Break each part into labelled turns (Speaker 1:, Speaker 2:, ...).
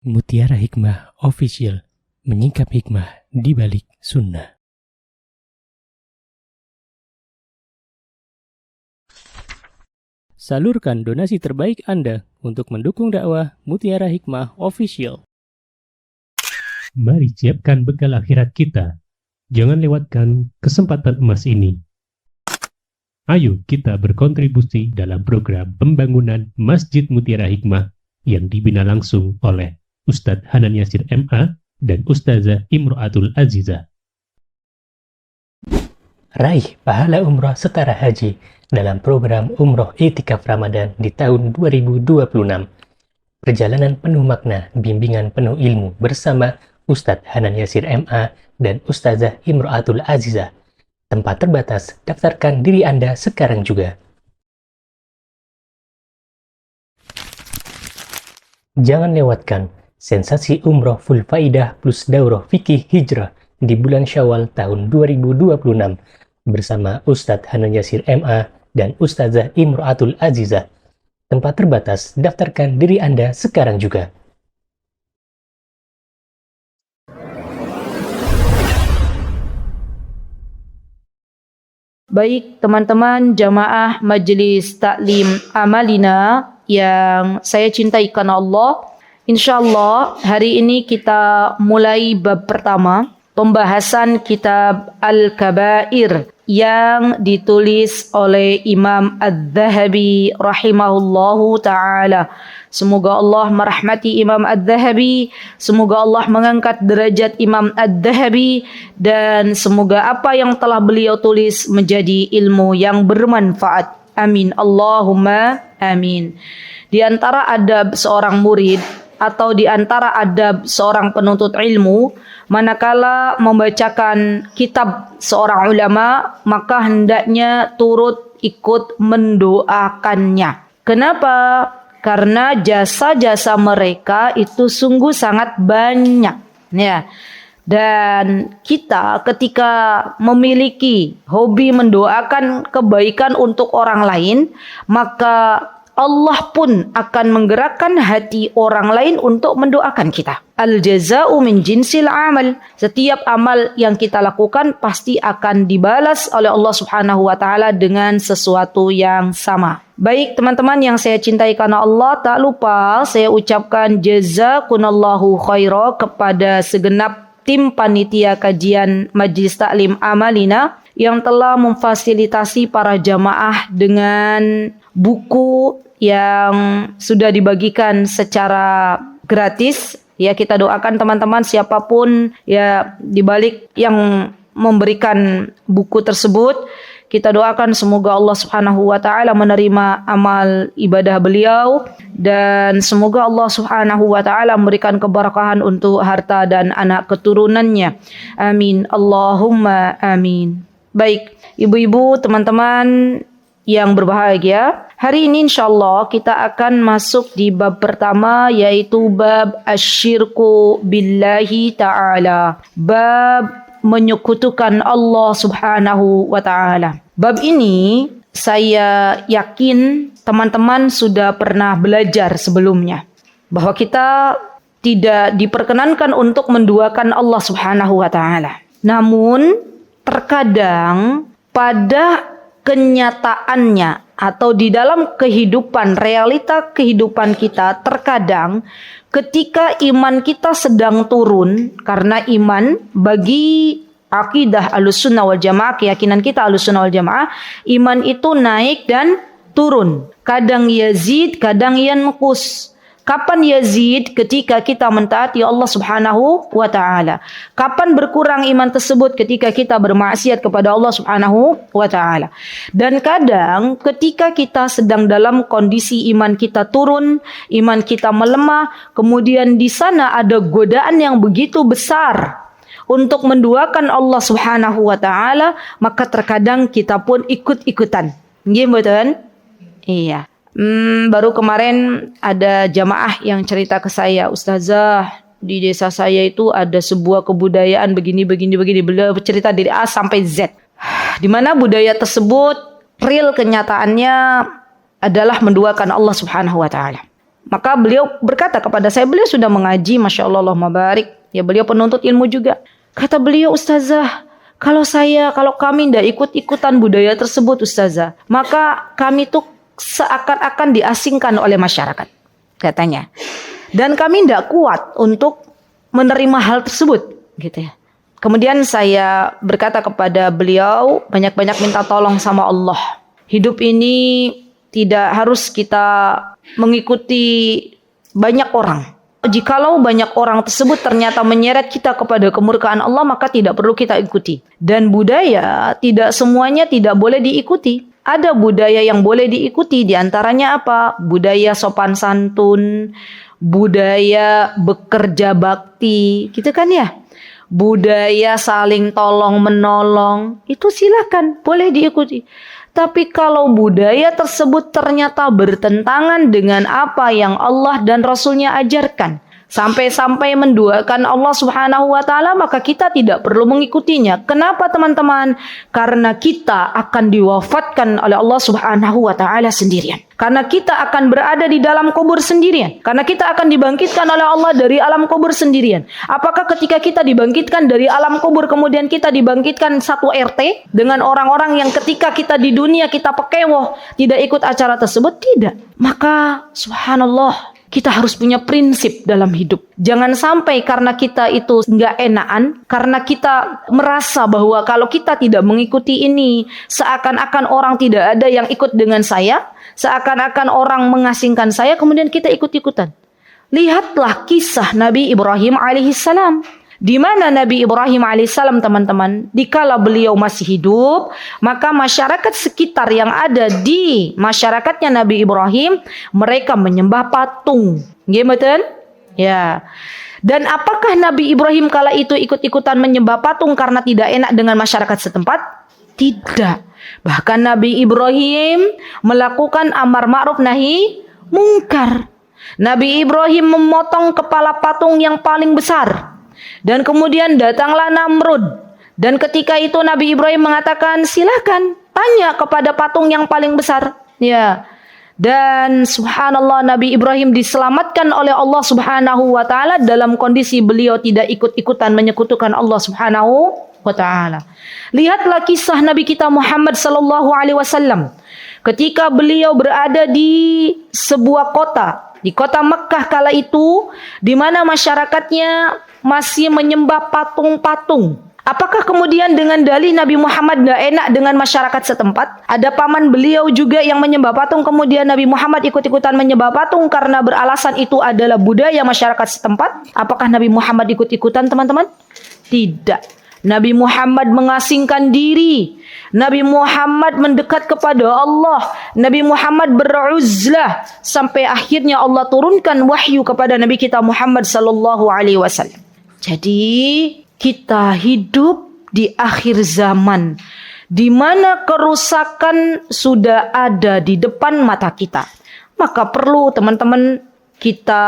Speaker 1: Mutiara Hikmah Official, menyingkap hikmah di balik sunnah. Salurkan donasi terbaik Anda untuk mendukung dakwah Mutiara Hikmah Official.
Speaker 2: Mari siapkan bekal akhirat kita. Jangan lewatkan kesempatan emas ini. Ayo kita berkontribusi dalam program pembangunan Masjid Mutiara Hikmah yang dibina langsung oleh Ustadz Hanan Yasir MA dan Ustazah Imro'atul Azizah.
Speaker 1: Raih pahala umroh setara haji dalam program Umroh I'tikaf Ramadan di tahun 2026. Perjalanan penuh makna, bimbingan penuh ilmu bersama Ustadz Hanan Yasir MA dan Ustazah Imro'atul Azizah. Tempat terbatas, daftarkan diri Anda sekarang juga. Jangan lewatkan sensasi umroh full faidah plus daurah fikih hijrah di bulan Syawal tahun 2026 bersama Ustadz Hanan Yasir MA dan Ustazah Imro'atul Azizah. Tempat terbatas, daftarkan diri Anda sekarang juga.
Speaker 3: Baik teman-teman jamaah Majelis Taklim Amalina yang saya cintai karena Allah, insyaallah hari ini kita mulai bab pertama, pembahasan kitab Al-Kabair yang ditulis oleh Imam Adz-Dzahabi rahimahullahu ta'ala. Semoga Allah merahmati Imam Adz-Dzahabi, semoga Allah mengangkat derajat Imam Adz-Dzahabi, dan semoga apa yang telah beliau tulis menjadi ilmu yang bermanfaat. Amin. Allahumma amin. Di antara adab seorang murid atau di antara adab seorang penuntut ilmu, manakala membacakan kitab seorang ulama, maka hendaknya turut ikut mendoakannya. Kenapa? Karena jasa-jasa mereka itu sungguh sangat banyak, ya. Dan kita ketika memiliki hobi mendoakan kebaikan untuk orang lain, maka Allah pun akan menggerakkan hati orang lain untuk mendoakan kita. Al-jaza'u min jinsil amal. Setiap amal yang kita lakukan pasti akan dibalas oleh Allah Subhanahu wa taala dengan sesuatu yang sama. Baik teman-teman yang saya cintai karena Allah, tak lupa saya ucapkan jazakunallahu khaira kepada segenap tim panitia kajian Majelis Taklim Amalina yang telah memfasilitasi para jamaah dengan buku yang sudah dibagikan secara gratis. Ya, kita doakan teman-teman siapapun ya dibalik yang memberikan buku tersebut, kita doakan semoga Allah Subhanahu wa taala menerima amal ibadah beliau dan semoga Allah Subhanahu wa taala memberikan keberkahan untuk harta dan anak keturunannya. Amin. Allahumma amin. Baik, ibu-ibu, teman-teman yang berbahagia, hari ini insyaallah kita akan masuk di bab pertama, yaitu bab asyirku billahi ta'ala, bab menyekutukan Allah Subhanahu wa ta'ala. Bab ini saya yakin teman-teman sudah pernah belajar sebelumnya, bahwa kita tidak diperkenankan untuk menduakan Allah Subhanahu wa ta'ala. Namun terkadang pada kenyataannya atau di dalam kehidupan, realita kehidupan kita, terkadang ketika iman kita sedang turun, karena iman bagi akidah Ahlussunnah wal Jamaah, keyakinan kita Ahlussunnah wal Jamaah, iman itu naik dan turun. Kadang yazid, kadang yanqus. Kapan yazid? Ketika kita mentaati Allah Subhanahu wa ta'ala. Kapan berkurang iman tersebut? Ketika kita bermaksiat kepada Allah Subhanahu wa ta'ala. Dan kadang ketika kita sedang dalam kondisi iman kita turun, iman kita melemah, kemudian di sana ada godaan yang begitu besar untuk menduakan Allah Subhanahu wa ta'ala, maka terkadang kita pun ikut-ikutan. Nggih mboten? Iya. Baru kemarin ada jamaah yang cerita ke saya, Ustazah, di desa saya itu ada sebuah kebudayaan begini. Beliau bercerita dari A sampai Z. Di mana budaya tersebut real kenyataannya adalah menduakan Allah Subhanahu wa taala. Maka beliau berkata kepada saya, beliau sudah mengaji, Masya Allah, Allahumma barik. Ya, beliau penuntut ilmu juga. Kata beliau, Ustazah, kalau kami tidak ikut-ikutan budaya tersebut, Ustazah, maka kami tuh seakan-akan diasingkan oleh masyarakat, katanya. Dan kami tidak kuat untuk menerima hal tersebut, gitu ya. Kemudian saya berkata kepada beliau, banyak-banyak minta tolong sama Allah. Hidup ini tidak harus kita mengikuti banyak orang. Jikalau banyak orang tersebut ternyata menyeret kita kepada kemurkaan Allah, maka tidak perlu kita ikuti. Dan budaya tidak semuanya tidak boleh diikuti. Ada budaya yang boleh diikuti, diantaranya apa? Budaya sopan santun, budaya bekerja bakti, gitu kan ya? Budaya saling tolong menolong, itu silakan, boleh diikuti. Tapi kalau budaya tersebut ternyata bertentangan dengan apa yang Allah dan Rasulnya ajarkan, sampai-sampai menduakan Allah Subhanahu wa Ta'ala, maka kita tidak perlu mengikutinya. Kenapa teman-teman? Karena kita akan diwafatkan oleh Allah Subhanahu wa Ta'ala sendirian. Karena kita akan berada di dalam kubur sendirian. Karena kita akan dibangkitkan oleh Allah dari alam kubur sendirian. Apakah ketika kita dibangkitkan dari alam kubur, kemudian kita dibangkitkan satu RT dengan orang-orang yang ketika kita di dunia kita pekewoh, tidak ikut acara tersebut? Tidak. Maka subhanallah, kita harus punya prinsip dalam hidup. Jangan sampai karena kita itu nggak enakan, karena kita merasa bahwa kalau kita tidak mengikuti ini, seakan-akan orang tidak ada yang ikut dengan saya, seakan-akan orang mengasingkan saya, kemudian kita ikut-ikutan. Lihatlah kisah Nabi Ibrahim alaihissalam. Di mana Nabi Ibrahim alaihissalam, teman-teman, dikala beliau masih hidup, maka masyarakat sekitar yang ada di masyarakatnya Nabi Ibrahim, mereka menyembah patung. Gimana? Ya. Dan apakah Nabi Ibrahim kala itu ikut-ikutan menyembah patung karena tidak enak dengan masyarakat setempat? Tidak. Bahkan Nabi Ibrahim melakukan amar ma'ruf nahi mungkar. Nabi Ibrahim memotong kepala patung yang paling besar. Dan kemudian datanglah Namrud. Dan ketika itu Nabi Ibrahim mengatakan, silakan tanya kepada patung yang paling besar. Ya. Dan subhanallah, Nabi Ibrahim diselamatkan oleh Allah Subhanahu wa Ta'ala dalam kondisi beliau tidak ikut-ikutan menyekutukan Allah Subhanahu wa Ta'ala. Lihatlah kisah Nabi kita Muhammad sallallahu alaihi wasallam ketika beliau berada di sebuah kota, di kota Mekkah kala itu, di mana masyarakatnya masih menyembah patung-patung. Apakah kemudian dengan dalih Nabi Muhammad tidak enak dengan masyarakat setempat? Ada paman beliau juga yang menyembah patung, kemudian Nabi Muhammad ikut-ikutan menyembah patung karena beralasan itu adalah budaya masyarakat setempat. Apakah Nabi Muhammad ikut-ikutan, teman-teman? Tidak. Nabi Muhammad mengasingkan diri. Nabi Muhammad mendekat kepada Allah. Nabi Muhammad beruzlah sampai akhirnya Allah turunkan wahyu kepada Nabi kita Muhammad sallallahu alaihi wasallam. Jadi kita hidup di akhir zaman di mana kerusakan sudah ada di depan mata kita. Maka perlu teman-teman kita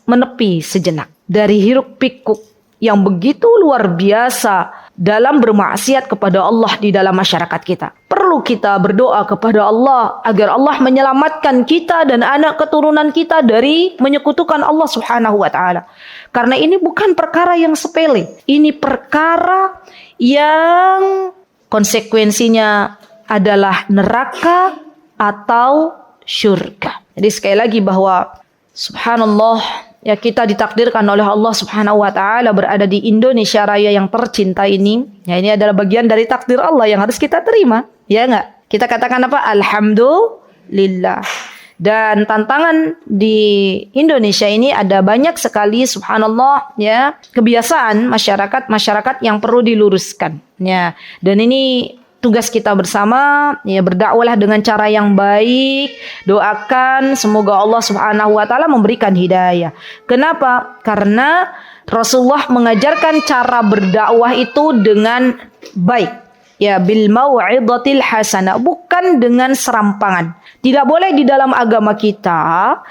Speaker 3: menepi sejenak dari hiruk pikuk yang begitu luar biasa dalam bermaksiat kepada Allah di dalam masyarakat kita. Perlu kita berdoa kepada Allah agar Allah menyelamatkan kita dan anak keturunan kita dari menyekutukan Allah Subhanahu wa Ta'ala. Karena ini bukan perkara yang sepele. Ini perkara yang konsekuensinya adalah neraka atau syurga. Jadi sekali lagi bahwa subhanallah, ya, kita ditakdirkan oleh Allah Subhanahu wa Ta'ala berada di Indonesia Raya yang tercinta ini. Ya, ini adalah bagian dari takdir Allah yang harus kita terima. Ya enggak? Kita katakan apa? Alhamdulillah. Dan tantangan di Indonesia ini ada banyak sekali, subhanallah, ya, kebiasaan masyarakat yang perlu diluruskan. Ya, dan ini tugas kita bersama, ya, berdakwahlah dengan cara yang baik. Doakan semoga Allah Subhanahu wa Ta'ala memberikan hidayah. Kenapa? Karena Rasulullah mengajarkan cara berdakwah itu dengan baik. Ya, bil mau'izatil hasanah, bukan dengan serampangan. Tidak boleh di dalam agama kita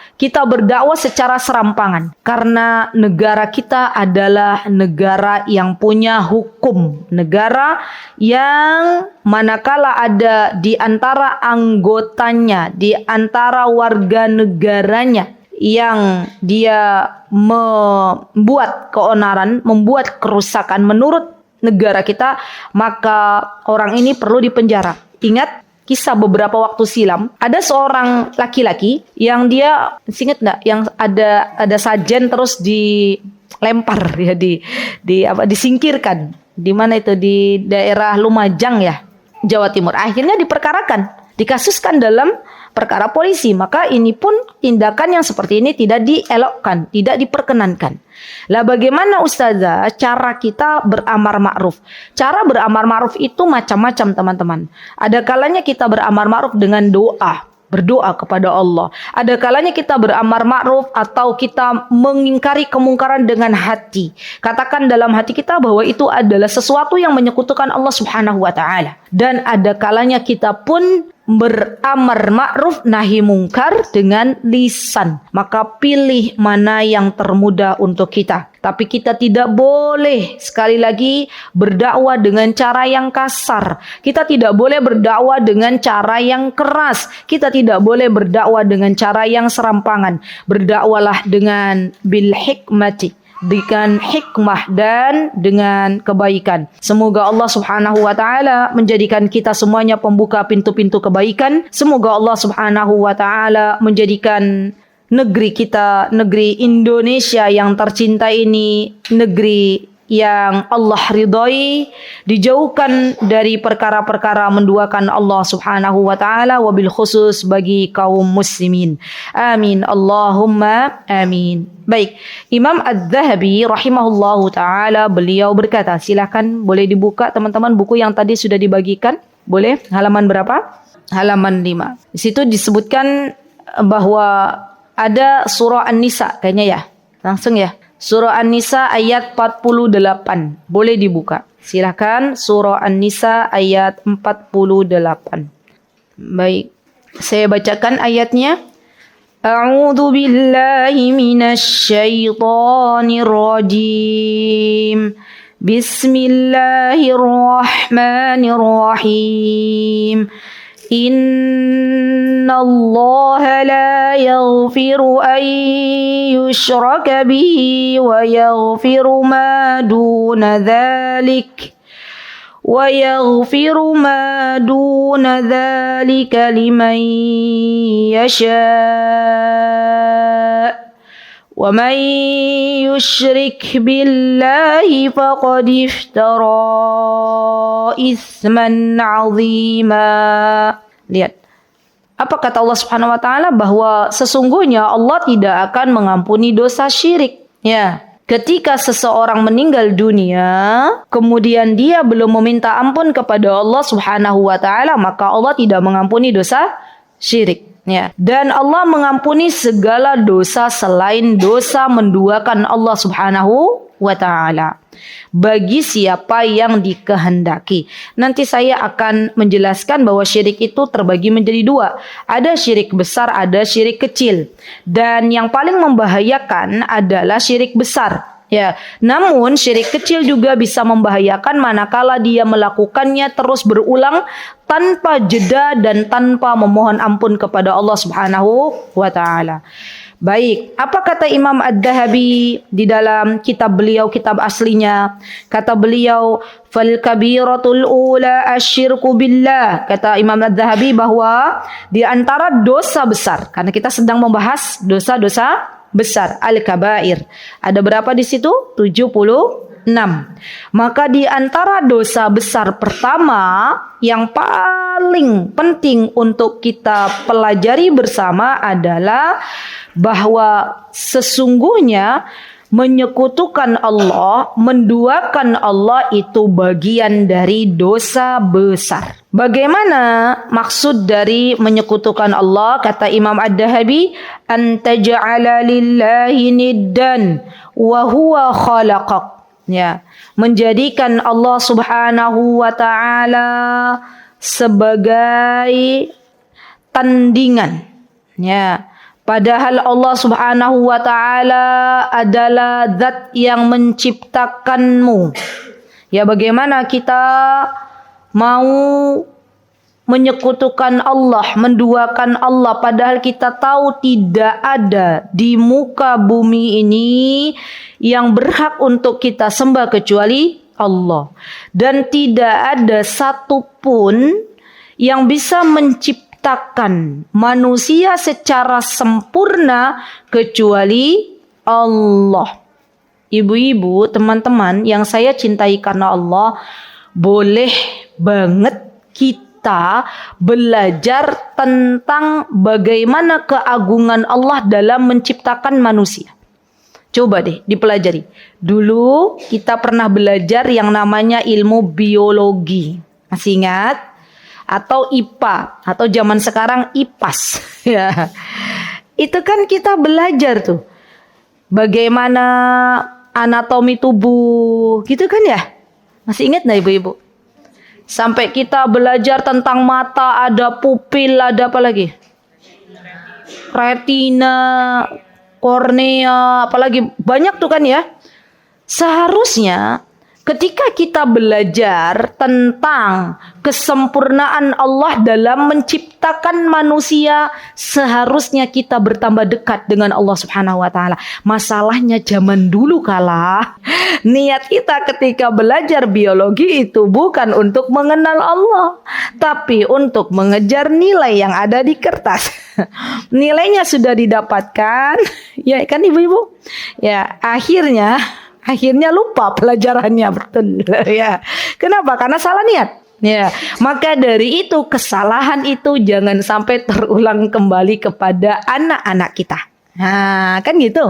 Speaker 3: berdakwah secara serampangan. Karena negara kita adalah negara yang punya hukum. Negara yang manakala ada di antara anggotanya, di antara warga negaranya yang dia membuat keonaran, membuat kerusakan menurut negara kita, maka orang ini perlu dipenjara. Ingat kisah beberapa waktu silam, ada seorang laki-laki yang dia, ingat enggak, yang ada sajen terus dilempar ya, disingkirkan. Di mana itu, di daerah Lumajang ya, Jawa Timur. Akhirnya diperkarakan, dikasuskan dalam perkara polisi. Maka ini pun tindakan yang seperti ini tidak dielokkan, tidak diperkenankan. Lah bagaimana Ustazah cara kita beramar ma'ruf? Cara beramar ma'ruf itu macam-macam teman-teman. Ada kalanya kita beramar ma'ruf dengan doa, berdoa kepada Allah. Ada kalanya kita beramar ma'ruf atau kita mengingkari kemungkaran dengan hati. Katakan dalam hati kita bahwa itu adalah sesuatu yang menyekutukan Allah Subhanahu wa taala. Dan ada kalanya kita pun beramar ma'ruf nahi mungkar dengan lisan. Maka pilih mana yang termudah untuk kita. Tapi kita tidak boleh sekali lagi berdakwah dengan cara yang kasar. Kita tidak boleh berdakwah dengan cara yang keras. Kita tidak boleh berdakwah dengan cara yang serampangan. Berdakwalah dengan bil hikmati, dengan hikmah dan dengan kebaikan. Semoga Allah Subhanahu wa taala menjadikan kita semuanya pembuka pintu-pintu kebaikan. Semoga Allah Subhanahu wa taala menjadikan negeri kita, negeri Indonesia yang tercinta ini, negeri yang Allah ridhoi, dijauhkan dari perkara-perkara menduakan Allah Subhanahu wa taala, wabil khusus bagi kaum muslimin. Amin Allahumma amin. Baik, Imam Az-Zahabi rahimahullahu taala beliau berkata, silakan boleh dibuka teman-teman buku yang tadi sudah dibagikan. Boleh, halaman berapa? Halaman 5. Di situ disebutkan bahwa ada surah An-Nisa kayaknya ya. Langsung ya. Surah An-Nisa ayat 48. Boleh dibuka. Silakan surah An-Nisa ayat 48. Baik. Saya bacakan ayatnya. A'udzu billahi minasy syaithanir rajim. Bismillahirrahmanirrahim. Inna Allah la yaghfiru an yushraka bihi wa yaghfiru ma duna dhalik liman yasha' wa man yushrik billahi faqad iftara itsman 'azima. Lihat. Apa kata Allah Subhanahu wa taala, bahwa sesungguhnya Allah tidak akan mengampuni dosa syirik. Ya. Ketika seseorang meninggal dunia, kemudian dia belum meminta ampun kepada Allah Subhanahu wa taala, maka Allah tidak mengampuni dosa syirik. Ya. Dan Allah mengampuni segala dosa selain dosa menduakan Allah Subhanahu wa ta'ala bagi siapa yang dikehendaki. Nanti saya akan menjelaskan bahwa syirik itu terbagi menjadi dua. Ada syirik besar, ada syirik kecil. Dan yang paling membahayakan adalah syirik besar. Ya, namun syirik kecil juga bisa membahayakan manakala dia melakukannya terus berulang tanpa jeda dan tanpa memohon ampun kepada Allah Subhanahu wa taala. Baik, apa kata Imam Ad-Dhahabi di dalam kitab beliau, kitab aslinya? Kata beliau, fal kabiratul ula asyirku billah. Kata Imam Ad-Dhahabi bahwa di antara dosa besar, karena kita sedang membahas dosa-dosa besar, al-kabair. Ada berapa di situ? 76. Maka di antara dosa besar pertama yang paling penting untuk kita pelajari bersama adalah bahwa sesungguhnya menyekutukan Allah, menduakan Allah itu bagian dari dosa besar. Bagaimana maksud dari menyekutukan Allah? Kata Imam Ad-Dhahabi, an taj'ala lillahi niddan wa huwa khalaqak. Ya, menjadikan Allah Subhanahu wa taala sebagai tandingan. Ya. Padahal Allah Subhanahu wa taala adalah zat yang menciptakanmu. Ya, bagaimana kita mau menyekutukan Allah, menduakan Allah, padahal kita tahu tidak ada di muka bumi ini yang berhak untuk kita sembah kecuali Allah. Dan tidak ada satupun yang bisa menciptakan manusia secara sempurna kecuali Allah. Ibu-ibu, teman-teman yang saya cintai karena Allah, boleh banget kita belajar tentang bagaimana keagungan Allah dalam menciptakan manusia. Coba deh dipelajari. Dulu kita pernah belajar yang namanya ilmu biologi. Masih ingat? Atau IPA, atau zaman sekarang IPAS. Ya. Itu kan kita belajar tuh bagaimana anatomi tubuh, gitu kan ya? Masih ingat nggak ibu-ibu? Sampai kita belajar tentang mata, ada pupil, ada apa lagi? Retina, kornea, apalagi banyak tuh kan ya. Seharusnya ketika kita belajar tentang kesempurnaan Allah dalam menciptakan manusia, seharusnya kita bertambah dekat dengan Allah Subhanahu wa taala. Masalahnya zaman dulu kala niat kita ketika belajar biologi itu bukan untuk mengenal Allah, tapi untuk mengejar nilai yang ada di kertas. Nilainya sudah didapatkan, ya kan ibu-ibu? Ya, akhirnya lupa pelajarannya, betul ya. Kenapa? Karena salah niat. Ya, maka dari itu kesalahan itu jangan sampai terulang kembali kepada anak-anak kita. Nah, kan gitu.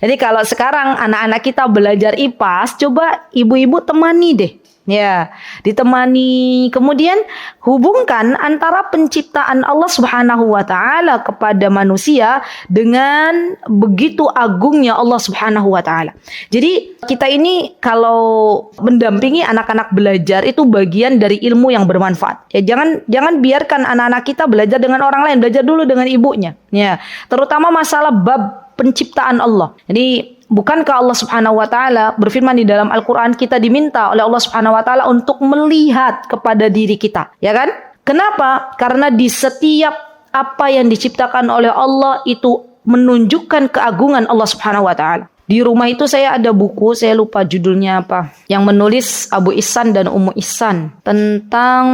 Speaker 3: Jadi kalau sekarang anak-anak kita belajar IPAS, coba ibu-ibu temani deh. Ya, ditemani, kemudian hubungkan antara penciptaan Allah Subhanahu wa taala kepada manusia dengan begitu agungnya Allah Subhanahu wa taala. Jadi kita ini kalau mendampingi anak-anak belajar itu bagian dari ilmu yang bermanfaat. Ya, jangan biarkan anak-anak kita belajar dengan orang lain, belajar dulu dengan ibunya. Ya, terutama masalah bab penciptaan Allah. Jadi bukankah Allah Subhanahu wa taala berfirman di dalam Al-Qur'an, kita diminta oleh Allah Subhanahu wa taala untuk melihat kepada diri kita, ya kan? Kenapa? Karena di setiap apa yang diciptakan oleh Allah itu menunjukkan keagungan Allah Subhanahu wa taala. Di rumah itu saya ada buku, saya lupa judulnya apa, yang menulis Abu Ihsan dan Ummu Ihsan tentang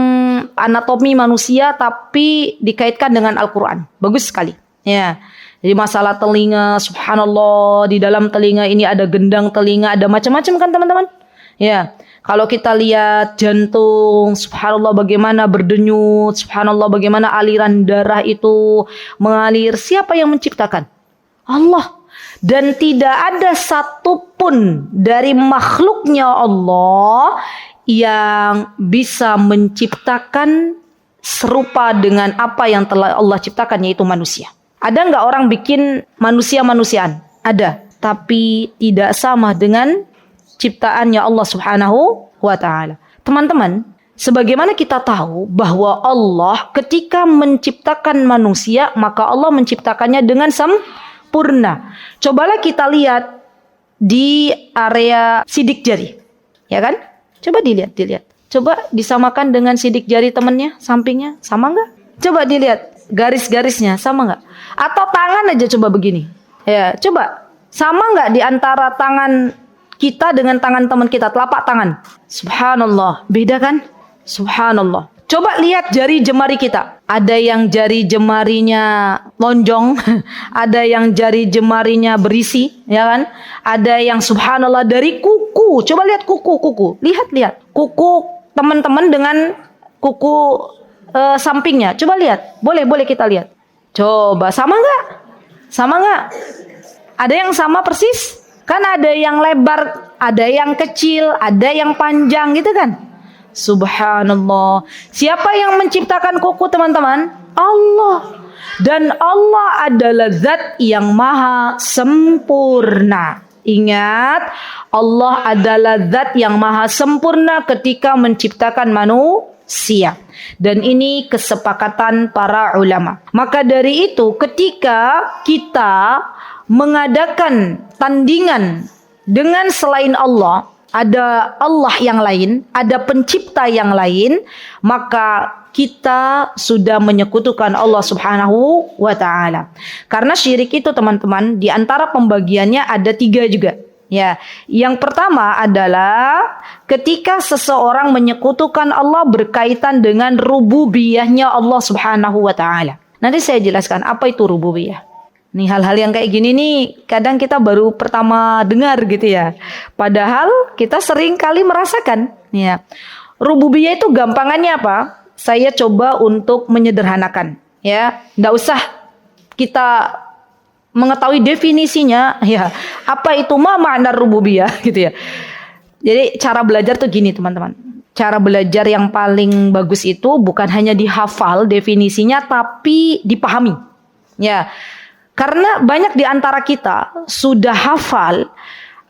Speaker 3: anatomi manusia tapi dikaitkan dengan Al-Qur'an. Bagus sekali. Ya. Jadi masalah telinga, subhanallah, di dalam telinga ini ada gendang telinga, ada macam-macam kan teman-teman? Ya, kalau kita lihat jantung, subhanallah bagaimana berdenyut, subhanallah bagaimana aliran darah itu mengalir. Siapa yang menciptakan? Allah. Dan tidak ada satupun dari makhluknya Allah yang bisa menciptakan serupa dengan apa yang telah Allah ciptakan, yaitu manusia. Ada nggak orang bikin manusia-manusiaan? Ada. Tapi tidak sama dengan ciptaannya Allah Subhanahu wa ta'ala. Teman-teman, sebagaimana kita tahu bahwa Allah ketika menciptakan manusia, maka Allah menciptakannya dengan sempurna. Cobalah kita lihat di area sidik jari. Ya kan? Coba dilihat. Coba disamakan dengan sidik jari temannya, sampingnya. Sama nggak? Coba dilihat. Garis-garisnya sama nggak? Atau tangan aja coba begini. Ya, coba sama nggak di antara tangan kita dengan tangan teman kita, telapak tangan? Subhanallah, beda kan? Subhanallah. Coba lihat jari jemari kita. Ada yang jari jemarinya lonjong, ada yang jari jemarinya berisi, ya kan? Ada yang subhanallah dari kuku. Coba lihat kuku. Lihat. Kuku teman-teman dengan kuku sampingnya. Coba lihat. Boleh kita lihat. Coba sama nggak? Ada yang sama persis? Kan ada yang lebar, ada yang kecil, ada yang panjang gitu kan? Subhanallah. Siapa yang menciptakan kuku teman-teman? Allah. Dan Allah adalah zat yang maha sempurna. Ingat, Allah adalah zat yang maha sempurna ketika menciptakan manusia. Dan ini kesepakatan para ulama. Maka dari itu ketika kita mengadakan tandingan dengan selain Allah, ada Allah yang lain, ada pencipta yang lain, maka kita sudah menyekutukan Allah Subhanahu wa ta'ala. Karena syirik itu teman-teman, di antara pembagiannya ada 3 juga. Ya, yang pertama adalah ketika seseorang menyekutukan Allah berkaitan dengan rububiyahnya Allah Subhanahu wa ta'ala. Nanti saya jelaskan apa itu rububiyah. Nih hal-hal yang kayak gini nih kadang kita baru pertama dengar gitu ya. Padahal kita sering kali merasakan. Ya. Rububiyah itu gampangannya apa? Saya coba untuk menyederhanakan. Ya, nggak usah kita mengetahui definisinya, ya apa itu makna rububiyah gitu ya. Jadi cara belajar tuh gini teman-teman. Cara belajar yang paling bagus itu bukan hanya dihafal definisinya, tapi dipahami. Ya, karena banyak di antara kita sudah hafal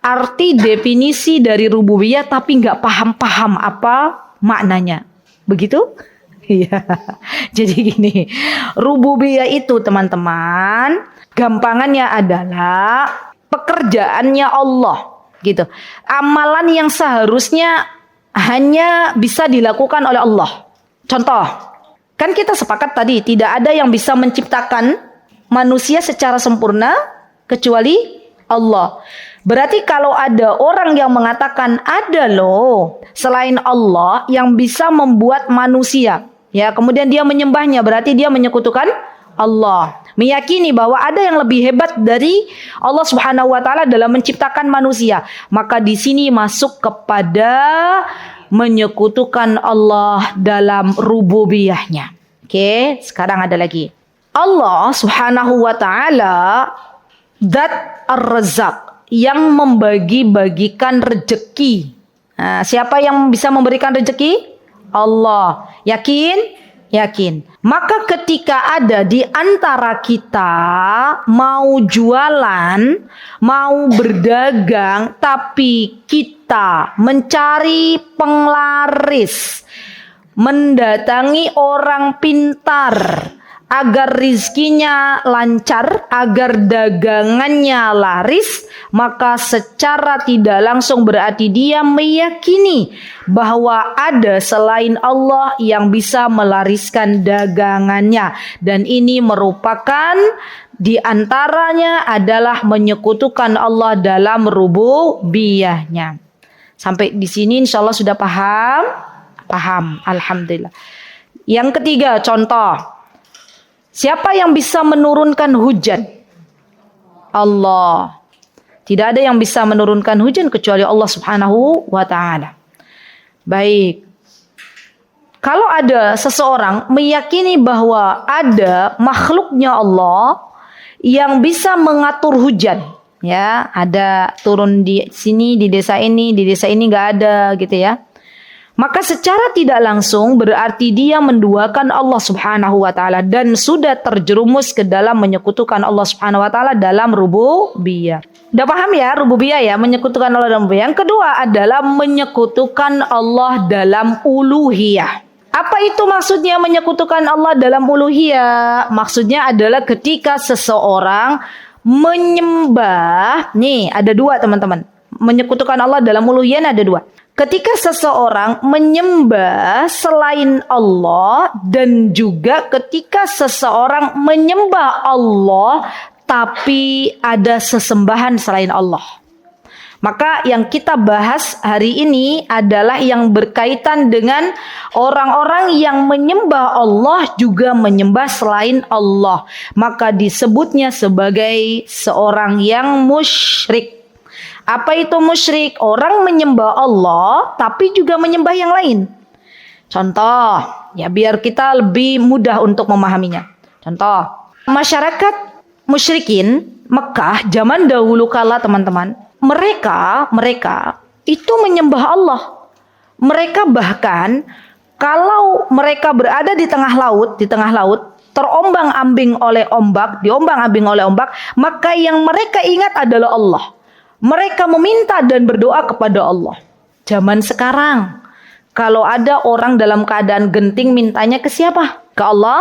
Speaker 3: arti definisi dari rububiyah, tapi nggak paham-paham apa maknanya. Begitu? Iya. Jadi gini, rububiyah itu teman-teman, gampangannya adalah pekerjaannya Allah gitu. Amalan yang seharusnya hanya bisa dilakukan oleh Allah. Contoh, kan kita sepakat tadi tidak ada yang bisa menciptakan manusia secara sempurna kecuali Allah. Berarti kalau ada orang yang mengatakan ada loh selain Allah yang bisa membuat manusia, ya kemudian dia menyembahnya, berarti dia menyekutukan Allah. Meyakini bahwa ada yang lebih hebat dari Allah Subhanahu wa taala dalam menciptakan manusia. Maka di sini masuk kepada menyekutukan Allah dalam rububiyahnya. Oke, sekarang ada lagi. Allah Subhanahu wa taala Zat Ar-Razzaq yang membagi-bagikan rezeki. Nah, siapa yang bisa memberikan rezeki? Allah. Yakin? Yakin. Maka ketika ada di antara kita mau jualan, mau berdagang, tapi kita mencari penglaris, mendatangi orang pintar agar rizkinya lancar, agar dagangannya laris, maka secara tidak langsung berarti dia meyakini bahwa ada selain Allah yang bisa melariskan dagangannya. Dan ini merupakan di antaranya adalah menyekutukan Allah dalam rububiyahnya. Sampai di sini insya Allah sudah paham? Paham, alhamdulillah. Yang ketiga, contoh. Siapa yang bisa menurunkan hujan? Allah. Tidak ada yang bisa menurunkan hujan kecuali Allah Subhanahu wa ta'ala. Baik. Kalau ada seseorang meyakini bahwa ada makhluknya Allah yang bisa mengatur hujan, ya, ada turun di sini, di desa ini nggak ada gitu ya. Maka secara tidak langsung berarti dia menduakan Allah Subhanahu wa taala dan sudah terjerumus ke dalam menyekutukan Allah Subhanahu wa taala dalam rububiyah. Udah paham ya rububiyah ya, menyekutukan Allah dalam rububiyah. Yang kedua adalah menyekutukan Allah dalam uluhiyah. Apa itu maksudnya menyekutukan Allah dalam uluhiyah? Maksudnya adalah ketika seseorang menyembah, nih ada 2 teman-teman. Menyekutukan Allah dalam uluhiyah ada 2. Ketika seseorang menyembah selain Allah dan juga ketika seseorang menyembah Allah tapi ada sesembahan selain Allah. Maka yang kita bahas hari ini adalah yang berkaitan dengan orang-orang yang menyembah Allah juga menyembah selain Allah. Maka disebutnya sebagai seorang yang musyrik. Apa itu musyrik? Orang menyembah Allah tapi juga menyembah yang lain. Contoh, ya biar kita lebih mudah untuk memahaminya. Contoh, masyarakat musyrikin Mekah zaman dahulu kala teman-teman, mereka itu menyembah Allah. Mereka bahkan kalau mereka berada di tengah laut, terombang-ambing oleh ombak, diombang-ambing oleh ombak, maka yang mereka ingat adalah Allah. Mereka meminta dan berdoa kepada Allah. Zaman sekarang, kalau ada orang dalam keadaan genting mintanya ke siapa? Ke Allah?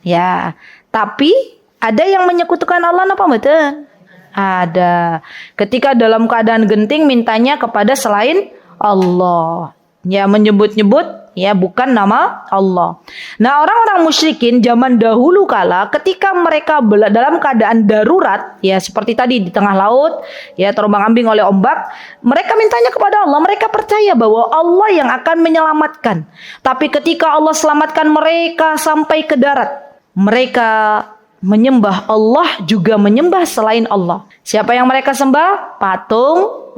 Speaker 3: Ya, tapi ada yang menyekutukan Allah apa betul? Ada. Ketika dalam keadaan genting mintanya kepada selain Allah. Ya, menyebut-nyebut ya bukan nama Allah. Nah, orang-orang musyrikin zaman dahulu kala ketika mereka dalam keadaan darurat, ya seperti tadi di tengah laut, ya terombang-ambing oleh ombak, mereka mintanya kepada Allah. Mereka percaya bahwa Allah yang akan menyelamatkan. Tapi ketika Allah selamatkan mereka sampai ke darat, mereka menyembah Allah juga menyembah selain Allah. Siapa yang mereka sembah? Patung.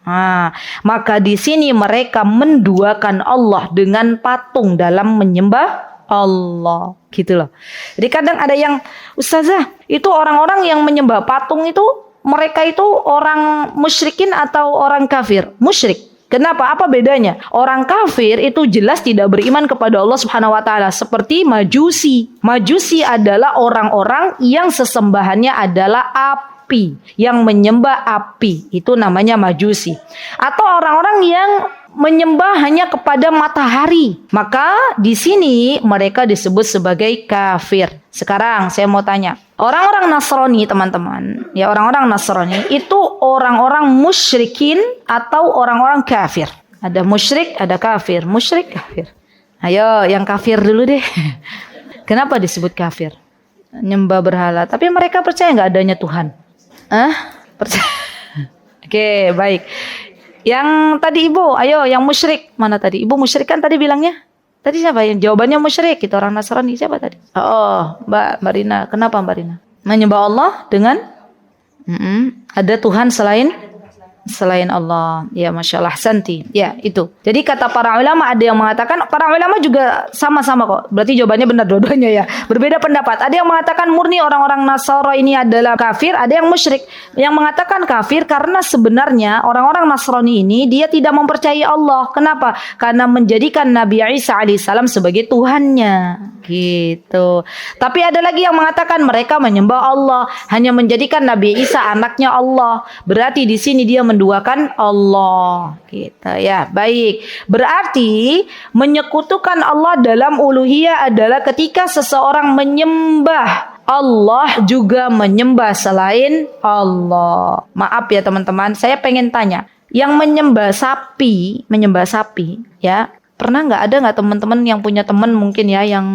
Speaker 3: Nah, maka di sini mereka menduakan Allah dengan patung dalam menyembah Allah, gitu loh. Jadi kadang ada yang, Ustazah, itu orang-orang yang menyembah patung itu, mereka itu orang musyrikin atau orang kafir? Musyrik. Kenapa? Apa bedanya? Orang kafir itu jelas tidak beriman kepada Allah Subhanahu wa taala, seperti Majusi. Majusi adalah orang-orang yang sesembahannya adalah api, yang menyembah api, itu namanya Majusi. Atau orang-orang yang menyembah hanya kepada matahari, maka di sini mereka disebut sebagai kafir. Sekarang saya mau tanya, orang-orang Nasrani teman-teman, ya orang-orang Nasrani itu orang-orang musyrikin atau orang-orang kafir? Ada musyrik, ada kafir. Musyrik, kafir. Ayo yang kafir dulu deh. Kenapa disebut kafir? Nyembah berhala, tapi mereka percaya nggak adanya Tuhan? Percaya. Oke, baik. Yang tadi ibu, ayo yang musyrik. Mana tadi? Ibu musyrik kan tadi bilangnya? Tadi siapa yang jawabannya musyrik? Kita orang Nasrani, siapa tadi? Oh, Mbak Rina. Kenapa Mbak Rina? Menyembah Allah dengan ada Tuhan selain Allah. Ya, Masya Allah, santi. Ya, itu. Jadi kata para ulama, ada yang mengatakan, para ulama juga sama-sama kok. Berarti jawabannya benar dua-duanya ya. Berbeda pendapat. Ada yang mengatakan murni orang-orang Nasara ini adalah kafir. Ada yang musyrik. Yang mengatakan kafir karena sebenarnya orang-orang Nasrani ini dia tidak mempercayai Allah. Kenapa? Karena menjadikan Nabi Isa alaihissalam sebagai Tuhannya. Gitu. Tapi ada lagi yang mengatakan mereka menyembah Allah. Hanya menjadikan Nabi Isa anaknya Allah. Berarti di sini dia menduakan Allah, gitu ya. Baik, berarti menyekutukan Allah dalam uluhiyah adalah ketika seseorang menyembah Allah juga menyembah selain Allah. Maaf ya teman-teman, saya pengen tanya, yang menyembah sapi, ya, pernah ada nggak teman-teman yang punya teman mungkin ya yang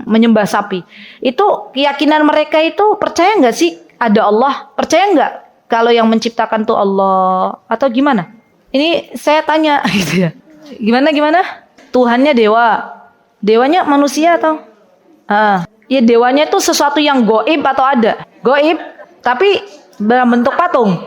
Speaker 3: menyembah sapi? Itu keyakinan mereka itu percaya nggak sih ada Allah? Percaya nggak kalau yang menciptakan tuh Allah atau gimana? Ini saya tanya gitu ya. Gimana? Tuhannya dewa. Dewanya manusia atau? Ya dewanya itu sesuatu yang goib atau ada? Goib, tapi dalam bentuk patung.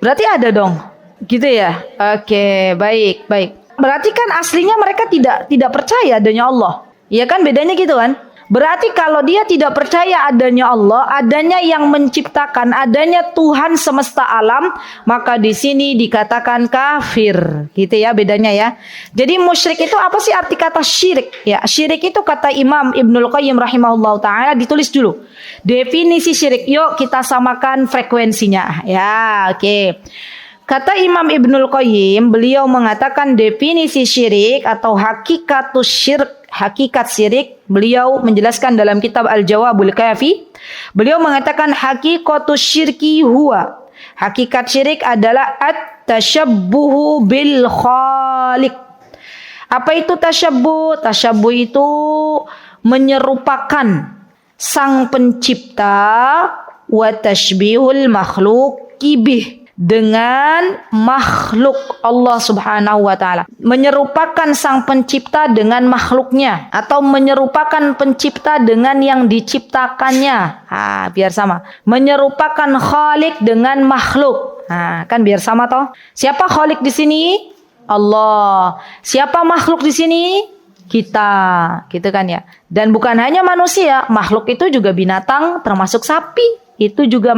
Speaker 3: Berarti ada dong. Gitu ya. Oke, baik. Berarti kan aslinya mereka tidak percaya adanya Allah. Iya kan, bedanya gitu kan? Berarti kalau dia tidak percaya adanya Allah, adanya yang menciptakan, adanya Tuhan semesta alam, maka di sini dikatakan kafir. Gitu ya bedanya ya. Jadi musyrik itu apa sih arti kata syirik? Ya, syirik itu kata Imam Ibnul Qayyim rahimahullah ta'ala, ditulis dulu. Definisi syirik, yuk kita samakan frekuensinya. Ya, oke. Kata Imam Ibnul Qayyim, beliau mengatakan definisi syirik atau hakikat syirik, beliau menjelaskan dalam kitab Al-Jawabul Kafi. Beliau mengatakan hakikatus syirki huwa. Hakikat syirik adalah at-tasyabbuhu bil khaliq. Apa itu tasyabbuh? Tasyabbuh itu menyerupakan sang pencipta wa tashbihul makhluqi bih, dengan makhluk Allah Subhanahu wa taala. Menyerupakan sang pencipta dengan makhluknya atau menyerupakan pencipta dengan yang diciptakannya. Biar sama. Menyerupakan khalik dengan makhluk. Kan biar sama toh. Siapa khalik di sini? Allah. Siapa makhluk di sini? Kita. Gitu kan ya. Dan bukan hanya manusia, makhluk itu juga binatang, termasuk sapi. Itu juga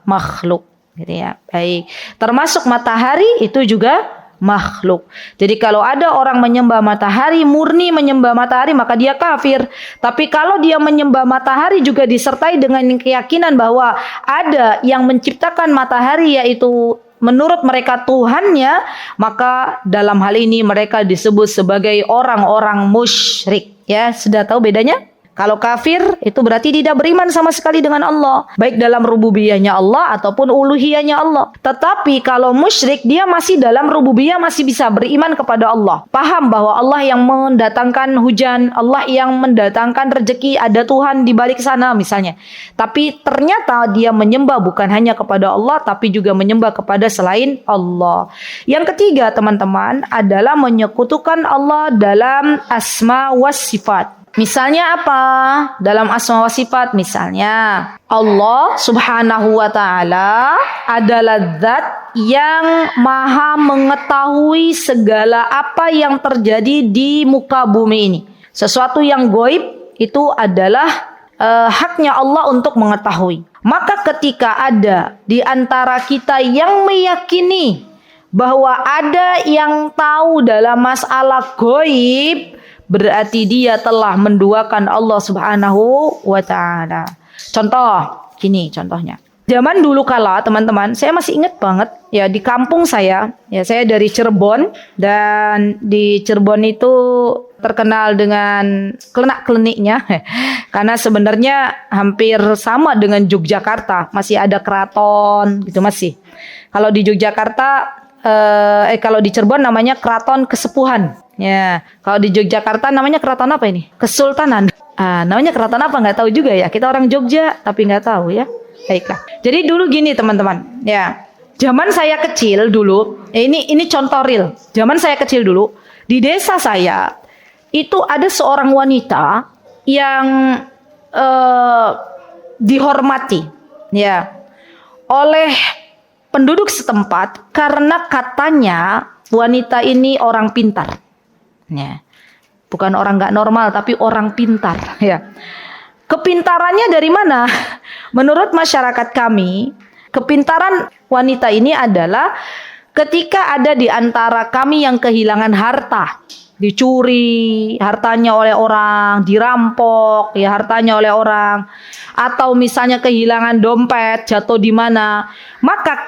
Speaker 3: makhluk. Gitu ya. Baik. Termasuk matahari itu juga makhluk. Jadi kalau ada orang menyembah matahari, murni menyembah matahari, maka dia kafir. Tapi kalau dia menyembah matahari juga disertai dengan keyakinan bahwa ada yang menciptakan matahari, yaitu menurut mereka Tuhannya, maka dalam hal ini mereka disebut sebagai orang-orang musyrik. Ya, sudah tahu bedanya? Kalau kafir itu berarti tidak beriman sama sekali dengan Allah, baik dalam rububiyahnya Allah ataupun uluhiyahnya Allah. Tetapi kalau musyrik, dia masih dalam rububiyah, masih bisa beriman kepada Allah. Paham bahwa Allah yang mendatangkan hujan, Allah yang mendatangkan rezeki, ada Tuhan di balik sana misalnya. Tapi ternyata dia menyembah bukan hanya kepada Allah, tapi juga menyembah kepada selain Allah. Yang ketiga teman-teman adalah menyekutukan Allah dalam asma was sifat. Misalnya apa? Dalam asma wa sifat, misalnya Allah subhanahu wa ta'ala adalah zat yang maha mengetahui segala apa yang terjadi di muka bumi ini. Sesuatu yang gaib itu adalah haknya Allah untuk mengetahui. Maka ketika ada di antara kita yang meyakini bahwa ada yang tahu dalam masalah gaib, berarti dia telah menduakan Allah subhanahu wa ta'ala. Contoh, gini contohnya. Zaman dulu kala teman-teman, saya masih ingat banget ya di kampung saya. Ya saya dari Cirebon, dan di Cirebon itu terkenal dengan kelenak-keleniknya. Karena sebenarnya hampir sama dengan Yogyakarta, masih ada keraton gitu masih. Kalau di Yogyakarta kalau di Cirebon namanya Keraton Kesepuhan. Ya, kalau di Yogyakarta namanya keraton apa ini? Kesultanan. Namanya keraton apa nggak tahu juga ya. Kita orang Jogja tapi nggak tahu ya. Baiklah. Jadi dulu gini teman-teman. Ya, zaman saya kecil dulu. Ini contoh real. Zaman saya kecil dulu di desa saya itu ada seorang wanita yang dihormati. Ya, oleh penduduk setempat karena katanya wanita ini orang pintar. Ya, bukan orang nggak normal tapi orang pintar. Ya, kepintarannya dari mana? Menurut masyarakat kami, kepintaran wanita ini adalah ketika ada di antara kami yang kehilangan harta, dicuri hartanya oleh orang, dirampok ya hartanya oleh orang, atau misalnya kehilangan dompet jatuh di mana, maka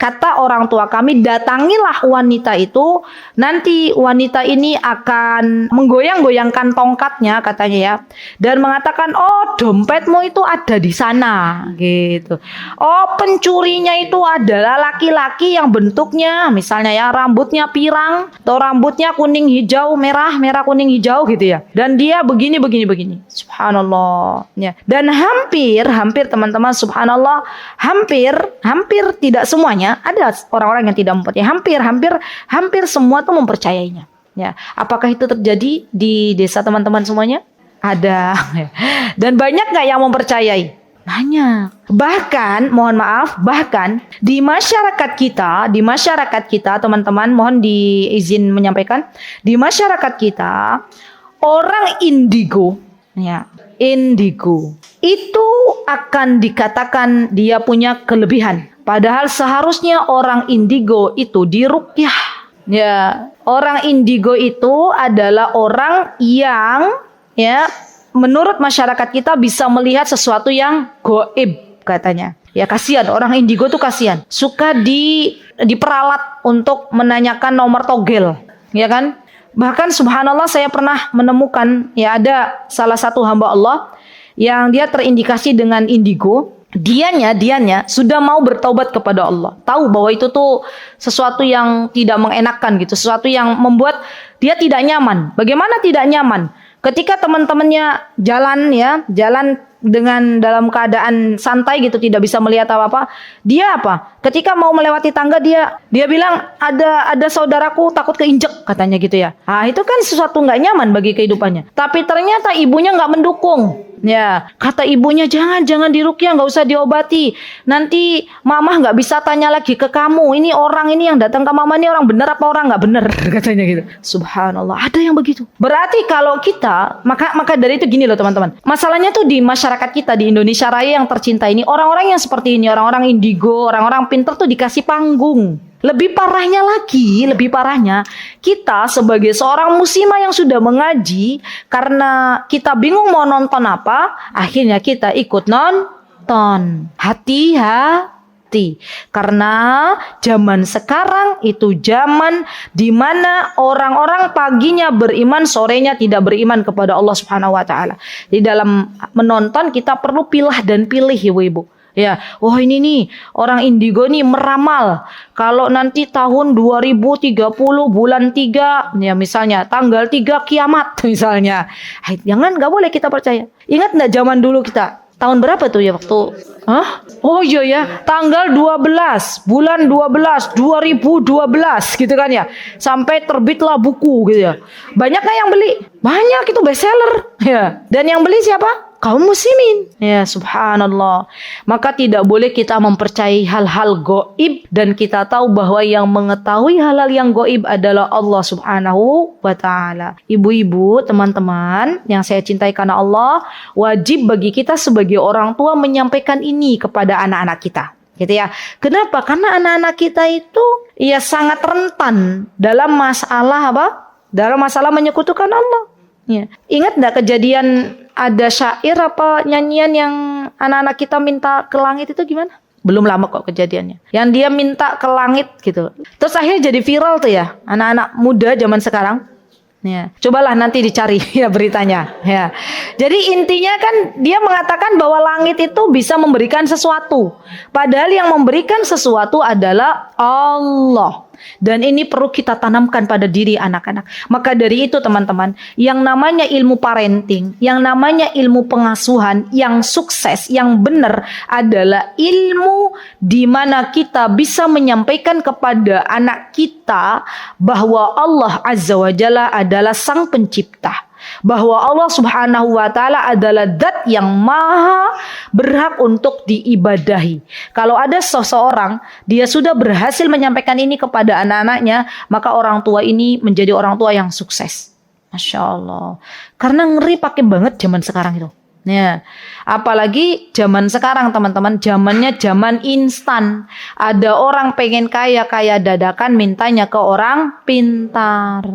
Speaker 3: kata orang tua kami, datangilah wanita itu, nanti wanita ini akan menggoyang-goyangkan tongkatnya katanya ya, dan mengatakan, oh dompetmu itu ada di sana gitu. Oh pencurinya itu adalah laki-laki yang bentuknya misalnya ya rambutnya pirang atau rambutnya kuning hijau merah kuning hijau gitu ya, dan dia begini. Subhanallah ya. Dan hampir teman-teman, subhanallah, hampir tidak semuanya, ada orang-orang yang tidak mempercayai, hampir semua tuh mempercayainya. Ya, apakah itu terjadi di desa teman-teman semuanya? Ada. Dan banyak nggak yang mempercayai? Banyak. Bahkan di masyarakat kita teman-teman, mohon diizin menyampaikan, di masyarakat kita orang indigo itu akan dikatakan dia punya kelebihan. Padahal seharusnya orang indigo itu diruqyah. Ya, orang indigo itu adalah orang yang ya menurut masyarakat kita bisa melihat sesuatu yang gaib katanya. Ya kasihan, orang indigo tuh kasihan. Suka diperalat untuk menanyakan nomor togel, ya kan? Bahkan subhanallah saya pernah menemukan ya ada salah satu hamba Allah yang dia terindikasi dengan indigo. Dianya sudah mau bertaubat kepada Allah. Tahu bahwa itu tuh sesuatu yang tidak mengenakan gitu, sesuatu yang membuat dia tidak nyaman. Bagaimana tidak nyaman? Ketika teman-temannya jalan dengan dalam keadaan santai gitu, tidak bisa melihat apa-apa, dia apa? Ketika mau melewati tangga dia bilang ada saudaraku takut keinjek katanya gitu ya. Itu kan sesuatu nggak nyaman bagi kehidupannya. Tapi ternyata ibunya nggak mendukung. Ya, kata ibunya jangan diruqyah, nggak usah diobati. Nanti mama nggak bisa tanya lagi ke kamu. Ini orang ini yang datang ke mama ini orang benar apa orang nggak benar katanya gitu. Subhanallah, ada yang begitu. Berarti kalau kita maka dari itu gini loh teman-teman. Masalahnya tuh di masyarakat kita di Indonesia Raya yang tercinta ini, orang-orang yang seperti ini, orang-orang indigo, orang-orang pintar tuh dikasih panggung. Lebih parahnya, kita sebagai seorang muslimah yang sudah mengaji, karena kita bingung mau nonton apa, akhirnya kita ikut nonton. Hati-hati. hati-hati. Karena zaman sekarang itu zaman di mana orang-orang paginya beriman, sorenya tidak beriman kepada Allah Subhanahu wa taala. Di dalam menonton kita perlu pilah dan pilih, Ibu-ibu. Ya, wah ini nih orang indigo nih meramal kalau nanti tahun 2030 bulan 3 ya misalnya tanggal 3 kiamat misalnya. Jangan, nggak boleh kita percaya. Ingat nggak zaman dulu kita? Tahun berapa tuh ya waktu? Oh iya ya, tanggal 12 bulan 12 2012 gitu kan ya. Sampai terbitlah buku gitu ya. Banyak nggak yang beli? Banyak, itu bestseller ya. Dan yang beli siapa? Kaum muslimin. Ya, subhanallah. Maka tidak boleh kita mempercayai hal-hal gaib, dan kita tahu bahwa yang mengetahui hal-hal yang gaib adalah Allah Subhanahu wa taala. Ibu-ibu, teman-teman yang saya cintai karena Allah, wajib bagi kita sebagai orang tua menyampaikan ini kepada anak-anak kita. Gitu ya. Kenapa? Karena anak-anak kita itu ya sangat rentan dalam masalah apa? Dalam masalah menyekutukan Allah. Ya. Ingat enggak kejadian ada syair apa nyanyian yang anak-anak kita minta ke langit itu gimana? Belum lama kok kejadiannya. Yang dia minta ke langit gitu. Terus akhirnya jadi viral tuh ya. Anak-anak muda zaman sekarang. Ya, cobalah nanti dicari ya beritanya. Ya. Jadi intinya kan dia mengatakan bahwa langit itu bisa memberikan sesuatu. Padahal yang memberikan sesuatu adalah Allah. Dan ini perlu kita tanamkan pada diri anak-anak. Maka dari itu teman-teman, yang namanya ilmu parenting, yang namanya ilmu pengasuhan, yang sukses, yang benar adalah ilmu di mana kita bisa menyampaikan kepada anak kita bahwa Allah Azza wa Jalla adalah Sang Pencipta. Bahwa Allah Subhanahu wa taala adalah zat yang maha berhak untuk diibadahi. Kalau ada seseorang dia sudah berhasil menyampaikan ini kepada anak-anaknya, maka orang tua ini menjadi orang tua yang sukses. Masya Allah. Karena ngeri pakai banget zaman sekarang itu. Ya, apalagi zaman sekarang teman-teman, zamannya zaman instan. Ada orang pengen kaya dadakan, mintanya ke orang pintar.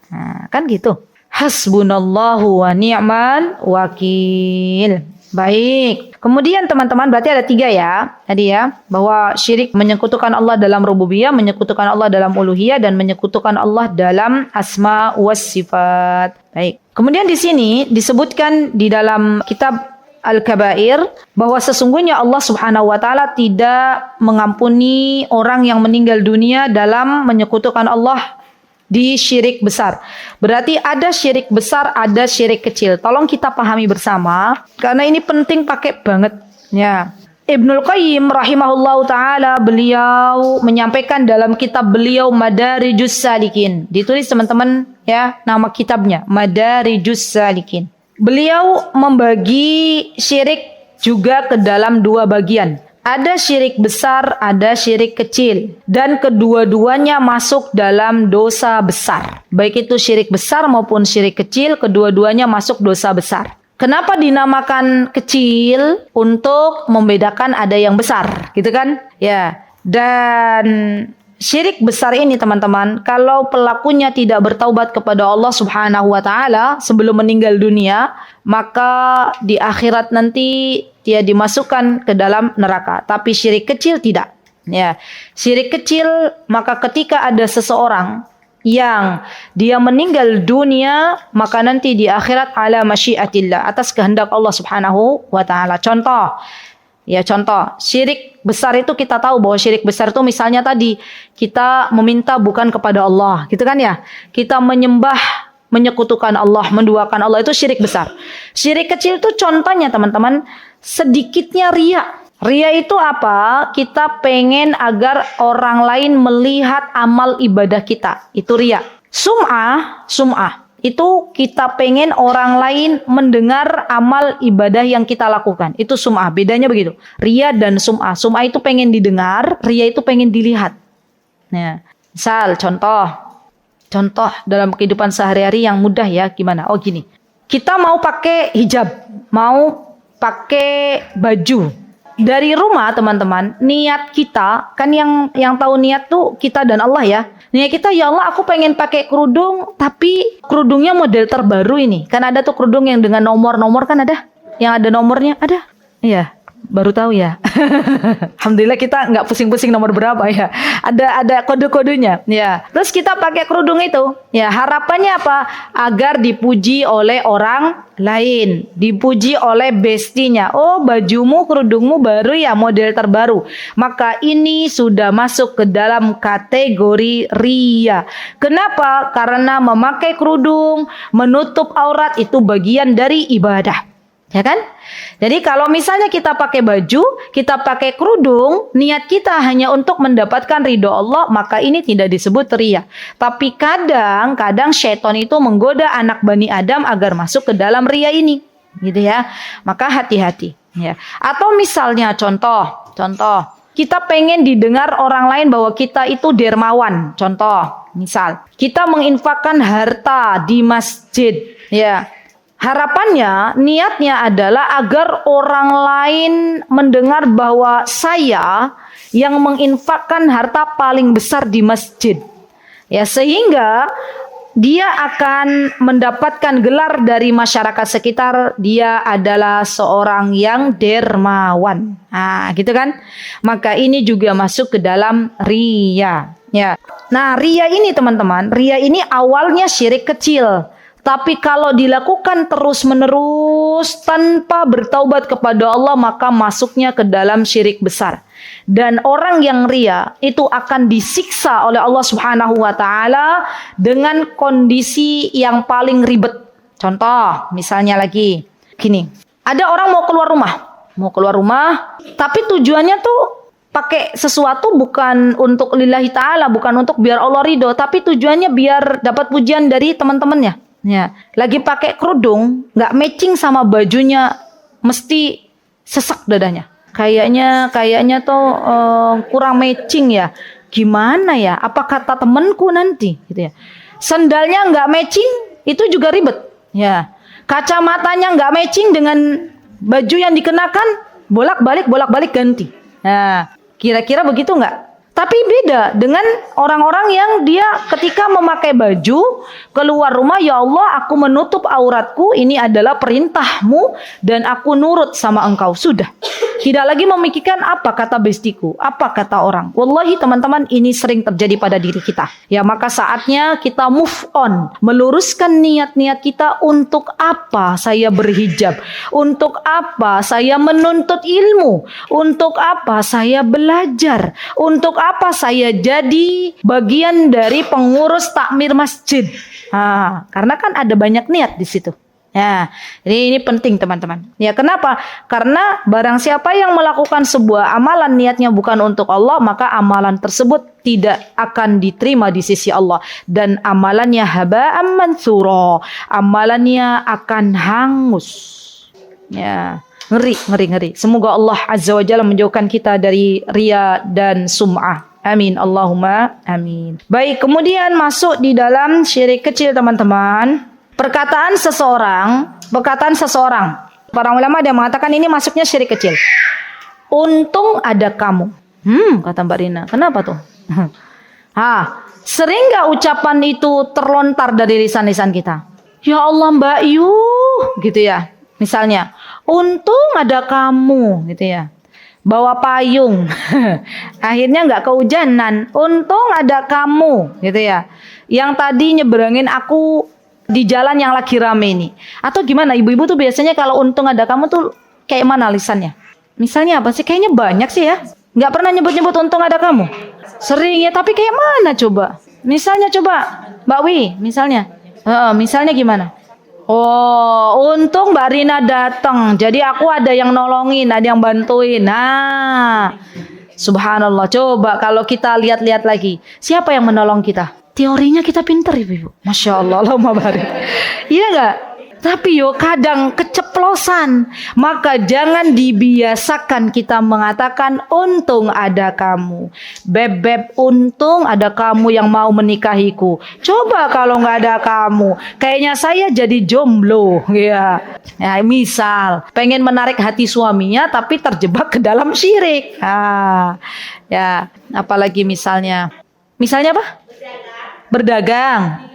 Speaker 3: Nah, kan gitu. Hasbunallahu wa ni'mal wakil. Baik. Kemudian teman-teman berarti ada 3 ya. Tadi ya, bahwa syirik menyekutukan Allah dalam rububiyah, menyekutukan Allah dalam uluhiyah, dan menyekutukan Allah dalam asma was sifat. Baik. Kemudian di sini disebutkan di dalam kitab Al-Kabair bahwa sesungguhnya Allah Subhanahu wa taala tidak mengampuni orang yang meninggal dunia dalam menyekutukan Allah di syirik besar. Berarti ada syirik besar, ada syirik kecil. Tolong kita pahami bersama karena ini penting pakai banget ya. Ibnul Qayyim rahimahullahu taala beliau menyampaikan dalam kitab beliau Madarijus Salikin. Ditulis teman-teman ya nama kitabnya Madarijus Salikin. Beliau membagi syirik juga ke dalam 2 bagian. Ada syirik besar, ada syirik kecil. Dan kedua-duanya masuk dalam dosa besar. Baik itu syirik besar maupun syirik kecil, kedua-duanya masuk dosa besar. Kenapa dinamakan kecil? Untuk membedakan ada yang besar, gitu kan? Ya. Dan syirik besar ini teman-teman, kalau pelakunya tidak bertaubat kepada Allah Subhanahu wa taala sebelum meninggal dunia, maka di akhirat nanti dia dimasukkan ke dalam neraka. Tapi syirik kecil tidak. Ya, syirik kecil maka ketika ada seseorang yang dia meninggal dunia, maka nanti di akhirat ala masyiatillah, atas kehendak Allah Subhanahu wa taala. Contoh, syirik besar itu kita tahu bahwa syirik besar itu misalnya tadi kita meminta bukan kepada Allah, gitu kan ya? Kita menyekutukan Allah, menduakan Allah, itu syirik besar. Syirik kecil itu contohnya teman-teman, sedikitnya riya. Riya itu apa? Kita pengen agar orang lain melihat amal ibadah kita. Itu riya. Sum'ah. Itu kita pengen orang lain mendengar amal ibadah yang kita lakukan. Itu sum'ah. Bedanya begitu. Riya dan sum'ah. Sum'ah itu pengen didengar, riya itu pengen dilihat. Nah, misal contoh dalam kehidupan sehari-hari yang mudah ya, gimana? Oh gini. Kita mau pakai hijab, mau pakai baju. Dari rumah teman-teman, niat kita kan yang tahu niat tuh kita dan Allah ya. Niat kita, ya Allah aku pengen pakai kerudung, tapi kerudungnya model terbaru ini. Kan ada tuh kerudung yang dengan nomor-nomor kan ada? Yang ada nomornya ada? Iya. Baru tahu ya. Alhamdulillah kita nggak pusing-pusing nomor berapa ya. Ada kode-kodenya. Ya. Terus kita pakai kerudung itu. Ya, harapannya apa? Agar dipuji oleh orang lain, dipuji oleh bestinya. Oh, bajumu, kerudungmu baru ya, model terbaru. Maka ini sudah masuk ke dalam kategori riya. Kenapa? Karena memakai kerudung, menutup aurat itu bagian dari ibadah. Ya kan? Jadi kalau misalnya kita pakai baju, kita pakai kerudung, niat kita hanya untuk mendapatkan ridho Allah, maka ini tidak disebut riya. Tapi kadang syaitan itu menggoda anak Bani Adam agar masuk ke dalam riya ini, gitu ya. Maka hati-hati. Ya. Atau misalnya contoh, kita pengen didengar orang lain bahwa kita itu dermawan. Contoh, misal kita menginfakkan harta di masjid, ya. Harapannya, niatnya adalah agar orang lain mendengar bahwa saya yang menginfakkan harta paling besar di masjid. Ya, sehingga dia akan mendapatkan gelar dari masyarakat sekitar, dia adalah seorang yang dermawan. Nah, gitu kan? Maka ini juga masuk ke dalam riya. Ya. Nah, riya ini teman-teman, riya ini awalnya syirik kecil. Tapi kalau dilakukan terus-menerus tanpa bertaubat kepada Allah, maka masuknya ke dalam syirik besar. Dan orang yang riya itu akan disiksa oleh Allah Subhanahu wa taala dengan kondisi yang paling ribet. Contoh, misalnya lagi gini. Ada orang mau keluar rumah, tapi tujuannya tuh pakai sesuatu bukan untuk lillahi ta'ala, bukan untuk biar Allah ridho, tapi tujuannya biar dapat pujian dari teman-temannya. Ya, lagi pakai kerudung, nggak matching sama bajunya, mesti sesak dadanya. Kayaknya tuh kurang matching ya. Gimana ya? Apa kata temanku nanti? Gitu ya. Sandalnya nggak matching, itu juga ribet. Ya, kacamatanya nggak matching dengan baju yang dikenakan, bolak-balik ganti. Nah, kira-kira begitu nggak? Tapi beda dengan orang-orang yang dia ketika memakai baju keluar rumah, ya Allah aku menutup auratku, ini adalah perintahmu dan aku nurut sama engkau. Sudah. Tidak lagi memikirkan apa kata bestiku, apa kata orang. Wallahi teman-teman, ini sering terjadi pada diri kita. Ya, maka saatnya kita move on, meluruskan niat-niat kita. Untuk apa saya berhijab? Untuk apa saya menuntut ilmu? Untuk apa saya belajar? Untuk apa saya jadi bagian dari pengurus takmir masjid? Karena kan ada banyak niat di situ. Ya, jadi ini penting teman-teman. Ya, kenapa? Karena barang siapa yang melakukan sebuah amalan niatnya bukan untuk Allah, maka amalan tersebut tidak akan diterima di sisi Allah dan amalannya haba'an mansura. Amalannya akan hangus. Ya, ngeri. Semoga Allah Azza wa Jalla menjauhkan kita dari riya dan sum'ah. Amin. Allahumma amin. Baik, kemudian masuk di dalam syirik kecil teman-teman. Perkataan seseorang. Para ulama ada yang mengatakan ini masuknya syirik kecil. Untung ada kamu. Kata Mbak Rina. Kenapa tuh? Sering gak ucapan itu terlontar dari lisan-lisan kita? Ya Allah Mbak Yu, gitu ya. Misalnya, untung ada kamu, gitu ya. Bawa payung, akhirnya nggak kehujanan. Untung ada kamu, gitu ya. Yang tadi nyeberangin aku di jalan yang lagi rame ini. Atau gimana? Ibu-ibu tuh biasanya kalau untung ada kamu tuh kayak mana lisannya? Misalnya apa sih? Kayaknya banyak sih ya. Nggak pernah nyebut-nyebut untung ada kamu. Sering ya, tapi kayak mana coba? Misalnya coba, Mbak Wi, misalnya. Misalnya gimana? Oh, untung Mbak Rina datang. Jadi aku ada yang nolongin, ada yang bantuin. Subhanallah. Coba kalau kita lihat-lihat lagi, siapa yang menolong kita? Teorinya kita pinter, ibu. Masya Allah, Allahumma barik. Iya nggak? Tapi kadang keceplosan. Maka jangan dibiasakan kita mengatakan untung ada kamu. Beb, untung ada kamu yang mau menikahiku. Coba kalau nggak ada kamu, kayaknya saya jadi jomblo. Ya, misal pengen menarik hati suaminya tapi terjebak ke dalam syirik. Ya, apalagi misalnya apa? Berdagang.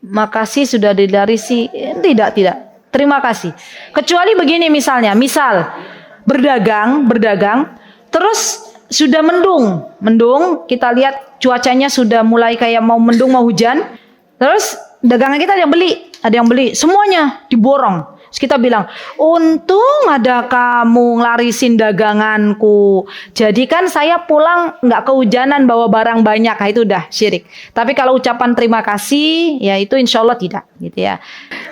Speaker 3: Makasih sudah dilarisi. Tidak. Terima kasih. Kecuali begini misal berdagang, terus sudah mendung, kita lihat cuacanya sudah mulai kayak mau mendung, mau hujan. Terus dagangan kita ada yang beli, semuanya diborong. Terus kita bilang, untung ada kamu ngelarisin daganganku. Jadi kan saya pulang nggak kehujanan bawa barang banyak. Nah, itu udah syirik. Tapi kalau ucapan terima kasih, ya itu insya Allah tidak, gitu ya.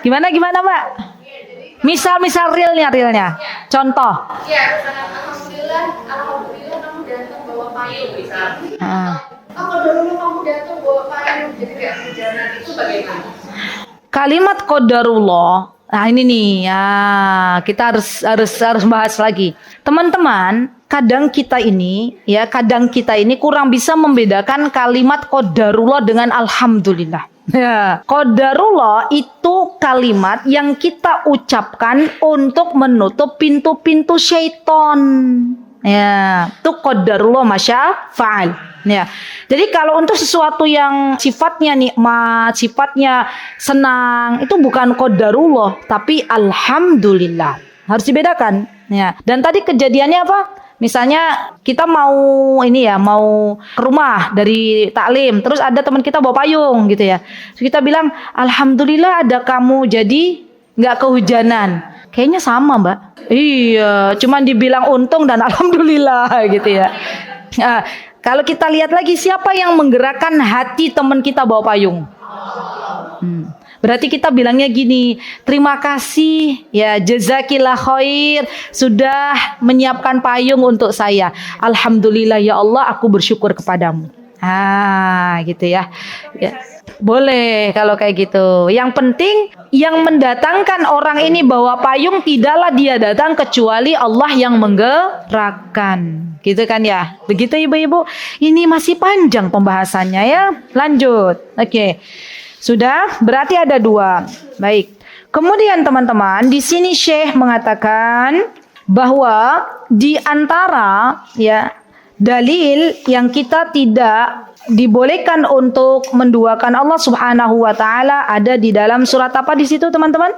Speaker 3: Gimana Mbak? Misal realnya. Contoh.
Speaker 4: Ya, alhamdulillah kamu datang bawa payung misal. Kalau dulu kamu datang bawa payung jadi kayak hujanan, itu bagaimana?
Speaker 3: Kalimat qadarullah. Nah ini nih ya, kita harus bahas lagi. Teman-teman, kadang kita ini kurang bisa membedakan kalimat qadarullah dengan alhamdulillah. Ya, qadarullah itu kalimat yang kita ucapkan untuk menutup pintu-pintu syaitan. Ya, itu qadarullah masya fa'al. Ya. Jadi kalau untuk sesuatu yang sifatnya nikmat, sifatnya senang, itu bukan qadarullah, tapi alhamdulillah. Harus dibedakan. Ya. Dan tadi kejadiannya apa? Misalnya kita mau ke rumah dari taklim, terus ada teman kita bawa payung gitu ya. Terus kita bilang, alhamdulillah ada kamu, jadi nggak kehujanan. Kayaknya sama, Mbak. Iya, cuman dibilang untung dan alhamdulillah gitu ya. Nah, kalau kita lihat lagi siapa yang menggerakkan hati teman kita bawa payung? Berarti kita bilangnya gini, terima kasih ya jazakillah khair sudah menyiapkan payung untuk saya. Alhamdulillah ya Allah, aku bersyukur kepadamu. Gitu ya. Boleh kalau kayak gitu. Yang penting yang mendatangkan orang ini bawa payung tidaklah dia datang kecuali Allah yang menggerakkan. Gitu kan ya. Begitu ibu-ibu. Ini masih panjang pembahasannya ya. Lanjut. Oke. Sudah, berarti ada 2. Baik. Kemudian teman-teman, di sini Syekh mengatakan bahwa di antara ya dalil yang kita tidak dibolehkan untuk menduakan Allah Subhanahu wa taala ada di dalam surat apa di situ teman-teman?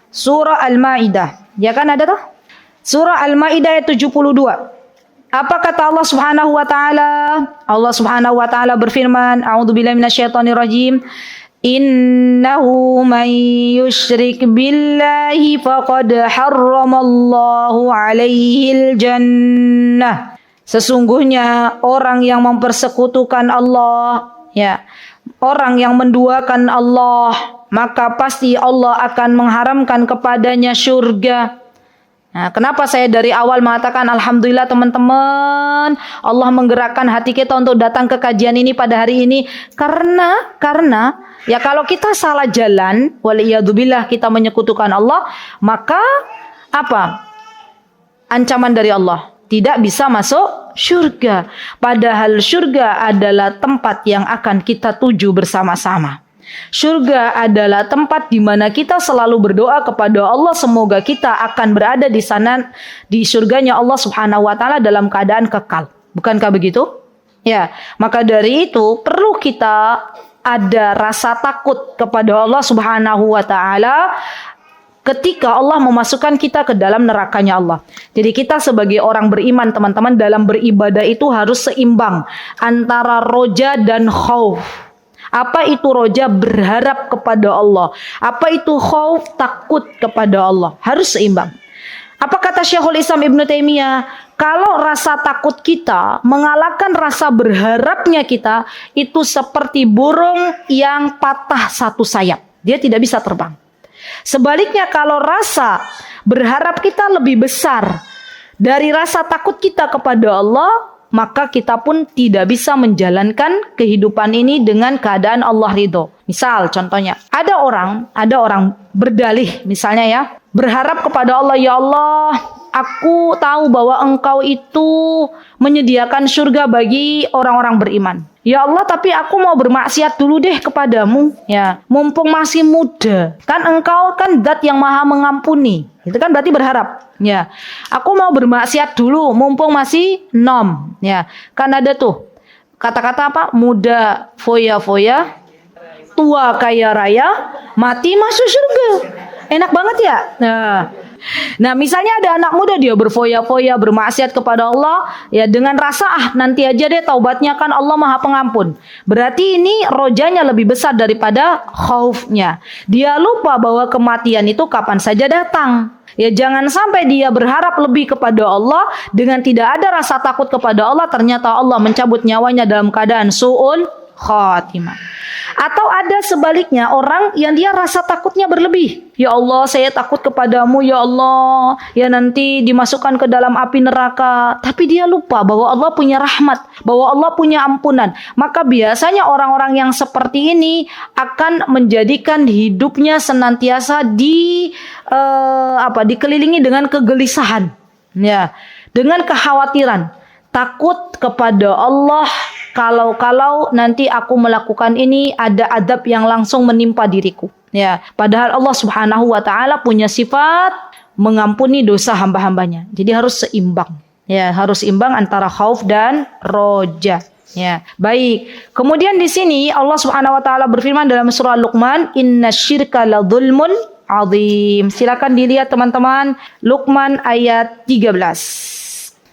Speaker 3: Surah Al-Maidah. Ya kan ada tuh? Surah Al-Maidah ayat 72. Apa kata Allah Subhanahu wa taala? Allah Subhanahu wa taala berfirman, A'udzubillahi minasyaitonir rajim. Innahu man yusyrik billahi faqad harramallahu alaihil jannah. Sesungguhnya orang yang mempersekutukan Allah, ya, orang yang menduakan Allah, maka pasti Allah akan mengharamkan kepadanya surga. Nah, kenapa saya dari awal mengatakan alhamdulillah teman-teman, Allah menggerakkan hati kita untuk datang ke kajian ini pada hari ini karena ya kalau kita salah jalan, waliyadzubillah kita menyekutukan Allah, maka apa? Ancaman dari Allah, tidak bisa masuk surga. Padahal surga adalah tempat yang akan kita tuju bersama-sama. Surga adalah tempat di mana kita selalu berdoa kepada Allah semoga kita akan berada di sana di surganya Allah Subhanahu wa taala dalam keadaan kekal. Bukankah begitu? Ya, maka dari itu perlu kita ada rasa takut kepada Allah Subhanahu wa taala ketika Allah memasukkan kita ke dalam nerakanya Allah. Jadi kita sebagai orang beriman teman-teman dalam beribadah itu harus seimbang antara roja dan khauf. Apa itu roja? Berharap kepada Allah. Apa itu khauf? Takut kepada Allah. Harus seimbang. Apa kata Syekhul Islam Ibnu Taimiyah? Kalau rasa takut kita mengalahkan rasa berharapnya kita, itu seperti burung yang patah satu sayap. Dia tidak bisa terbang. Sebaliknya kalau rasa berharap kita lebih besar dari rasa takut kita kepada Allah, maka kita pun tidak bisa menjalankan kehidupan ini dengan keadaan Allah ridho. Misal contohnya, ada orang berdalih misalnya ya, berharap kepada Allah, ya Allah, aku tahu bahwa Engkau itu menyediakan surga bagi orang-orang beriman. Ya Allah, tapi aku mau bermaksiat dulu deh kepadamu, ya, mumpung masih muda. Kan Engkau kan Zat yang Maha Mengampuni. Itu kan berarti berharap. Ya, aku mau bermaksiat dulu, mumpung masih nom. Ya, kan ada tuh kata-kata apa? Muda foya-foya, tua kaya raya, mati masuk surga. Enak banget ya. Nah, Nah, misalnya ada anak muda dia berfoya-foya, bermaksiat kepada Allah, ya dengan rasa nanti aja deh taubatnya, kan Allah Maha Pengampun. Berarti ini rojanya lebih besar daripada khaufnya. Dia lupa bahwa kematian itu kapan saja datang. Ya jangan sampai dia berharap lebih kepada Allah dengan tidak ada rasa takut kepada Allah, ternyata Allah mencabut nyawanya dalam keadaan su'ul khatimah. Atau ada sebaliknya, orang yang dia rasa takutnya berlebih. Ya Allah, saya takut kepadamu ya Allah, ya nanti dimasukkan ke dalam api neraka. Tapi dia lupa bahwa Allah punya rahmat, bahwa Allah punya ampunan. Maka biasanya orang-orang yang seperti ini akan menjadikan hidupnya senantiasa dikelilingi dengan kegelisahan, ya, dengan kekhawatiran, takut kepada Allah. Kalau nanti aku melakukan ini ada adab yang langsung menimpa diriku. Ya, padahal Allah Subhanahu wa taala punya sifat mengampuni dosa hamba-hambanya. Jadi harus seimbang. Ya, harus imbang antara khauf dan roja. Ya, baik. Kemudian di sini Allah Subhanahu wa taala berfirman dalam surah Luqman, "Innasyirka ladzulmun azim." Silakan dilihat teman-teman, Luqman ayat 13.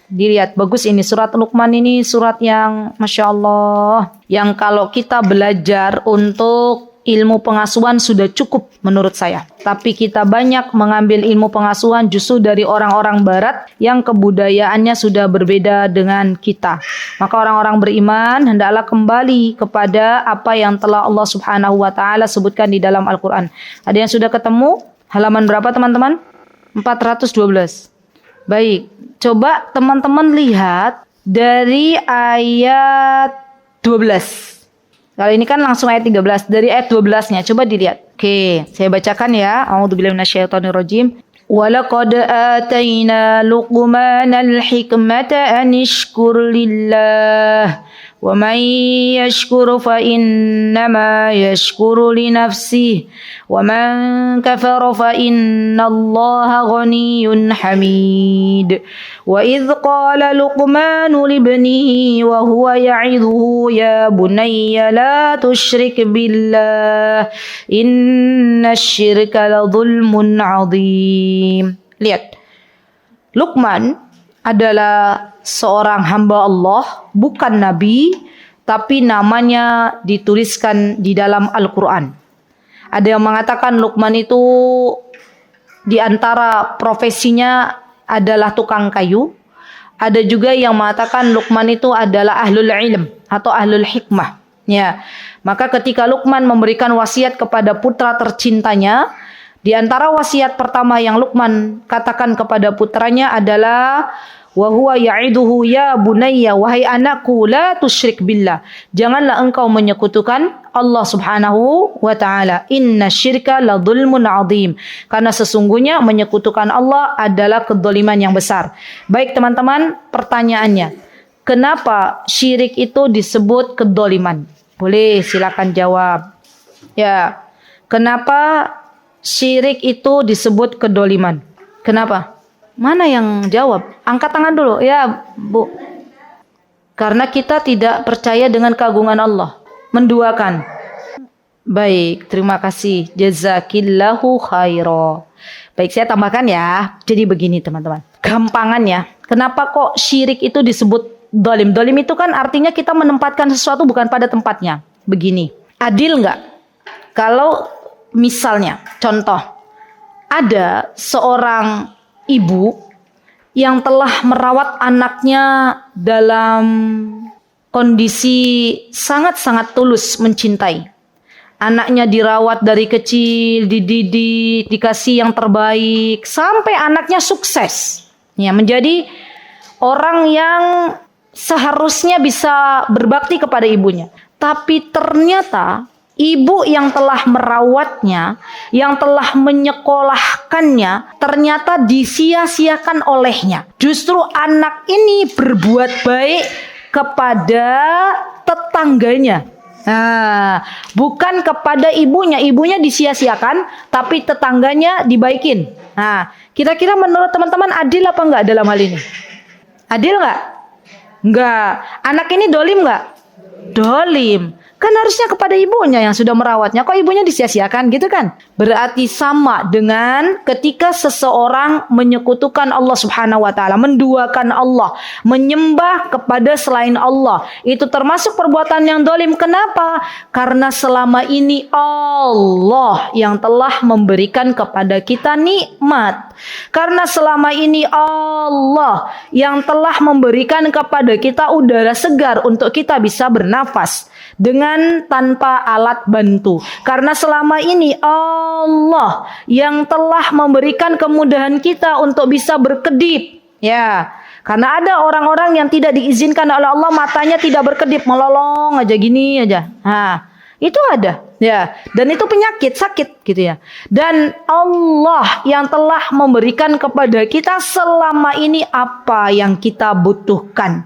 Speaker 3: Dilihat, bagus ini surat Luqman, ini surat yang Masya Allah, yang kalau kita belajar untuk ilmu pengasuhan sudah cukup menurut saya. Tapi kita banyak mengambil ilmu pengasuhan justru dari orang-orang barat yang kebudayaannya sudah berbeda dengan kita. Maka orang-orang beriman hendaklah kembali kepada apa yang telah Allah Subhanahu wa taala sebutkan di dalam Al-Quran. Ada yang sudah ketemu? Halaman berapa teman-teman? 412. Baik, coba teman-teman lihat dari ayat 12. Kalau ini kan langsung ayat 13. Dari ayat 12-nya, coba dilihat. Oke, saya bacakan ya. A'udzubillahi minasyaitonirrajim. وَلَقَدْ آتَيْنَا لُقْمَانَ الْحِكْمَةَ أَنِ اشْكُرْ لِلَّهِ وَمَنْ يَشْكُرْ فَإِنَّمَا يَشْكُرُ لِنَفْسِهِ وَمَنْ كَفَرَ فَإِنَّ اللَّهَ غَنِيٌّ حَمِيدٌ وَإِذْ قَالَ لُقْمَانُ لِابْنِهِ وَهُوَ يَعِظُهُ يَا بُنَيَّ لَا تُشْرِكْ بِاللَّهِ إِنَّ الشِّرْكَ لَظُلْمٌ عَظِيمٌ. Lihat, Luqman adalah seorang hamba Allah, bukan nabi, tapi namanya dituliskan di dalam Al-Quran. Ada yang mengatakan Luqman itu di antara profesinya adalah tukang kayu. Ada juga yang mengatakan Luqman itu adalah ahlul ilm atau ahlul hikmah. Ya, maka ketika Luqman memberikan wasiat kepada putra tercintanya, di antara wasiat pertama yang Luqman katakan kepada putranya adalah wa huwa ya'iduhu ya bunayya, wahai anakku, la tusyrik billah, janganlah engkau menyekutukan Allah Subhanahu wa taala. Inna syirka la dzulmun adzim, karena sesungguhnya menyekutukan Allah adalah kedzaliman yang besar. Baik teman-teman, pertanyaannya, kenapa syirik itu disebut kedzaliman? Boleh silakan jawab. Ya, kenapa syirik itu disebut kedzaliman? Kenapa? Mana yang jawab? Angkat tangan dulu. Ya, Bu. Karena kita tidak percaya dengan keagungan Allah. Menduakan. Baik, terima kasih. Jazakillahu khaira. Baik, saya tambahkan ya. Jadi begini teman-teman. Gampangannya, kenapa kok syirik itu disebut dolim? Dolim itu kan artinya kita menempatkan sesuatu bukan pada tempatnya. Begini, adil nggak? Kalau misalnya, contoh, ada seorang ibu yang telah merawat anaknya dalam kondisi sangat-sangat tulus mencintai. Anaknya dirawat dari kecil, dididik, dikasih yang terbaik, sampai anaknya sukses. Ya, menjadi orang yang seharusnya bisa berbakti kepada ibunya. Tapi ternyata ibu yang telah merawatnya, yang telah menyekolahkannya, ternyata disia-siakan olehnya. Justru anak ini berbuat baik kepada tetangganya. Nah, bukan kepada ibunya. Ibunya disia-siakan, tapi tetangganya dibaikin. Nah, kira-kira menurut teman-teman adil apa enggak dalam hal ini? Adil enggak? Enggak. Anak ini dolim enggak? Dolim. Kan harusnya kepada ibunya yang sudah merawatnya. Kok ibunya disia-siakan gitu kan? Berarti sama dengan ketika seseorang menyekutukan Allah Subhanahu wa taala, menduakan Allah, menyembah kepada selain Allah. Itu termasuk perbuatan yang dolim. Kenapa? Karena selama ini Allah yang telah memberikan kepada kita nikmat. Karena selama ini Allah yang telah memberikan kepada kita udara segar untuk kita bisa bernafas dengan tanpa alat bantu. Karena selama ini Allah yang telah memberikan kemudahan kita untuk bisa berkedip. Ya, karena ada orang-orang yang tidak diizinkan oleh Allah, matanya tidak berkedip, melolong aja gini aja. Nah, itu ada. Ya, dan itu penyakit, sakit gitu ya. Dan Allah yang telah memberikan kepada kita selama ini apa yang kita butuhkan.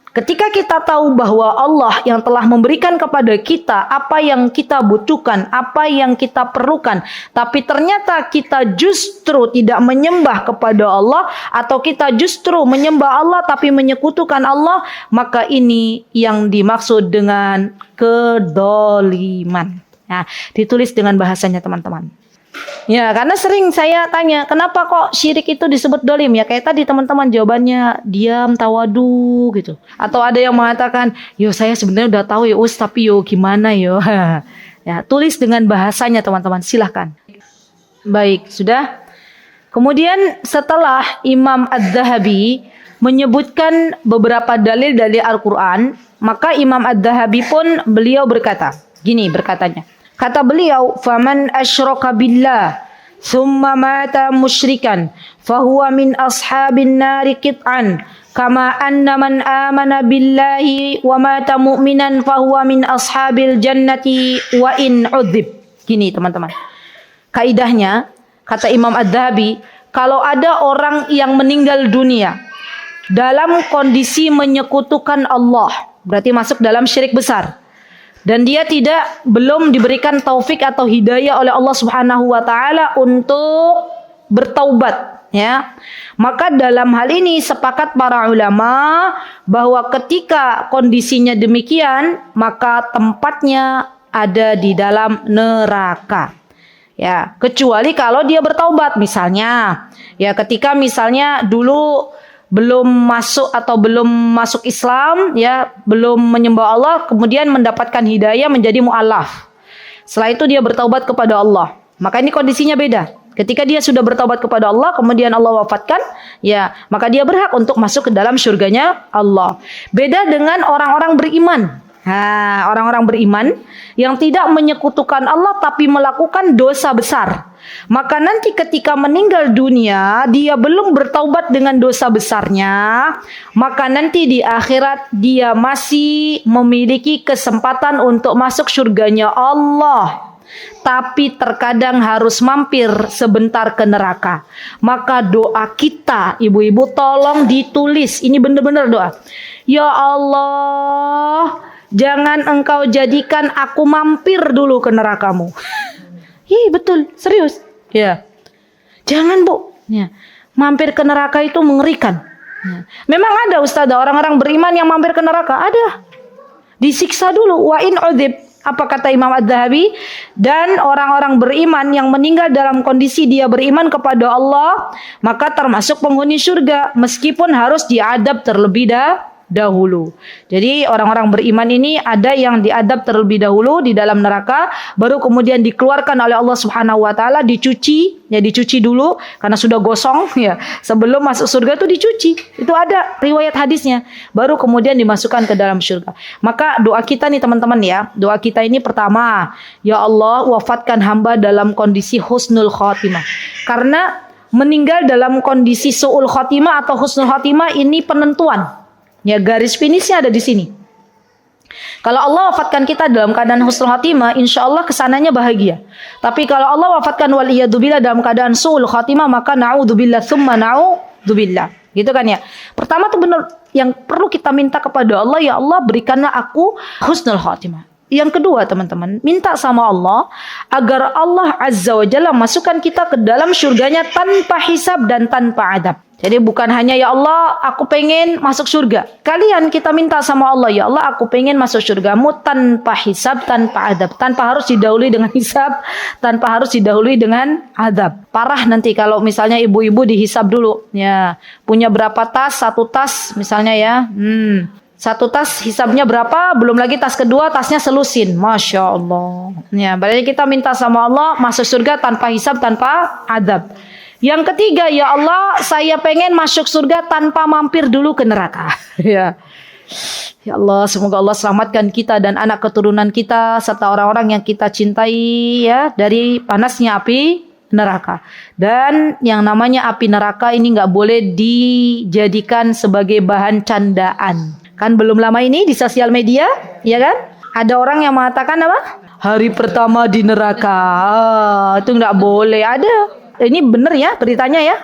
Speaker 3: Ketika kita tahu bahwa Allah yang telah memberikan kepada kita apa yang kita butuhkan, apa yang kita perlukan, tapi ternyata kita justru tidak menyembah kepada Allah, atau kita justru menyembah Allah tapi menyekutukan Allah, maka ini yang dimaksud dengan kedoliman. Nah, ditulis dengan bahasanya teman-teman. Ya, karena sering saya tanya, kenapa kok syirik itu disebut dolim? Ya kayak tadi teman-teman jawabannya diam, tawadu gitu. Atau ada yang mengatakan, yo saya sebenarnya udah tahu ya tapi yo gimana yo. Ya, tulis dengan bahasanya teman-teman, silahkan. Baik, sudah. Kemudian setelah Imam Adz-Dzahabi menyebutkan beberapa dalil-dalil Al-Quran, maka Imam Adz-Dzahabi pun beliau berkata, gini berkatanya. Kata beliau, "Faman asyraka billah thumma mata musyrikan fahuwa min ashabin nari qit'an kama anna man amana billahi wa mata mu'minan fahuwa min ashabil jannati wa in udzib." Gini teman-teman. Kaidahnya kata Imam Adz-Dzahabi, kalau ada orang yang meninggal dunia dalam kondisi menyekutukan Allah, berarti masuk dalam syirik besar. Dan dia belum diberikan taufik atau hidayah oleh Allah Subhanahu wa taala untuk bertaubat, ya. Maka dalam hal ini sepakat para ulama bahwa ketika kondisinya demikian, maka tempatnya ada di dalam neraka. Ya, kecuali kalau dia bertaubat misalnya. Ya, ketika misalnya dulu belum masuk Islam, ya, belum menyembah Allah, kemudian mendapatkan hidayah menjadi mu'alaf. Setelah itu dia bertaubat kepada Allah. Maka ini kondisinya beda. Ketika dia sudah bertaubat kepada Allah, kemudian Allah wafatkan, ya, maka dia berhak untuk masuk ke dalam surganya Allah. Beda dengan orang-orang beriman. Nah, orang-orang beriman yang tidak menyekutukan Allah tapi melakukan dosa besar. Maka nanti ketika meninggal dunia, dia belum bertaubat dengan dosa besarnya, maka nanti di akhirat dia masih memiliki kesempatan untuk masuk surganya Allah. Tapi terkadang harus mampir sebentar ke neraka. Maka doa kita, ibu-ibu, tolong ditulis. Ini benar-benar doa. Ya Allah, jangan engkau jadikan aku mampir dulu ke nerakamu. Ih, betul, serius. Ya. Jangan, Bu. Ya. Mampir ke neraka itu mengerikan. Ya. Memang ada ustazah orang-orang beriman yang mampir ke neraka, ada. Disiksa dulu, wa in udzib. Apa kata Imam Adz-Dzahabi? Dan orang-orang beriman yang meninggal dalam kondisi dia beriman kepada Allah, maka termasuk penghuni surga meskipun harus diadab terlebih dahulu. Jadi orang-orang beriman ini ada yang diadab terlebih dahulu di dalam neraka, baru kemudian dikeluarkan oleh Allah Subhanahu wa taala, dicuci dulu karena sudah gosong, ya. Sebelum masuk surga itu dicuci. Itu ada riwayat hadisnya. Baru kemudian dimasukkan ke dalam surga. Maka doa kita nih teman-teman ya. Doa kita ini pertama, ya Allah wafatkan hamba dalam kondisi husnul khotimah. Karena meninggal dalam kondisi su'ul khotimah atau husnul khotimah ini penentuan. Ya, garis finishnya ada di sini. Kalau Allah wafatkan kita dalam keadaan husnul khatimah, insya Allah kesananya bahagia. Tapi kalau Allah wafatkan waliyadzubillah dalam keadaan su'ul khatimah, maka na'udzubillah tsumma na'udzubillah. Gitu kan ya. Pertama tuh benar yang perlu kita minta kepada Allah, ya Allah berikanlah aku husnul khatimah. Yang kedua teman-teman, minta sama Allah agar Allah Azza wa Jalla masukkan kita ke dalam surganya tanpa hisab dan tanpa adab. Jadi bukan hanya ya Allah aku pengen masuk surga. Kalian kita minta sama Allah, ya Allah aku pengen masuk surgamu tanpa hisab, tanpa adab. Tanpa harus didahului dengan hisab, tanpa harus didahului dengan adab. Parah nanti kalau misalnya ibu-ibu dihisab dulu. Ya, punya berapa tas? 1 tas misalnya ya. 1 tas hisabnya berapa, belum lagi tas kedua tasnya selusin. Masya Allah. Ya, berarti kita minta sama Allah masuk surga tanpa hisab, tanpa adab. Yang ketiga, ya Allah saya pengen masuk surga tanpa mampir dulu ke neraka. Ya. Ya Allah, semoga Allah selamatkan kita dan anak keturunan kita serta orang-orang yang kita cintai ya dari panasnya api neraka. Dan yang namanya api neraka ini nggak boleh dijadikan sebagai bahan candaan. Kan belum lama ini di sosial media, ya kan? Ada orang yang mengatakan apa? Hari pertama di neraka. Itu nggak boleh. Ada. Ini benar ya beritanya ya.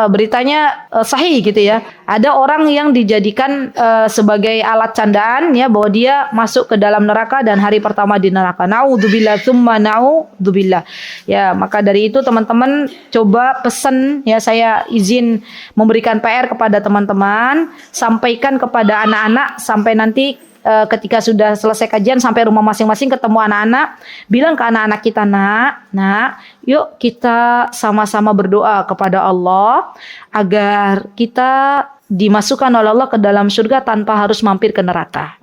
Speaker 3: Beritanya sahih gitu ya. Ada orang yang dijadikan sebagai alat candaan ya bahwa dia masuk ke dalam neraka dan hari pertama di neraka. Naudzubillah tsumma naudzubillah. Ya, maka dari itu teman-teman coba pesan ya, saya izin memberikan PR kepada teman-teman, sampaikan kepada anak-anak sampai nanti ketika sudah selesai kajian sampai rumah masing-masing ketemu anak-anak, bilang ke anak-anak kita, nak, yuk kita sama-sama berdoa kepada Allah agar kita dimasukkan oleh Allah ke dalam surga tanpa harus mampir ke neraka.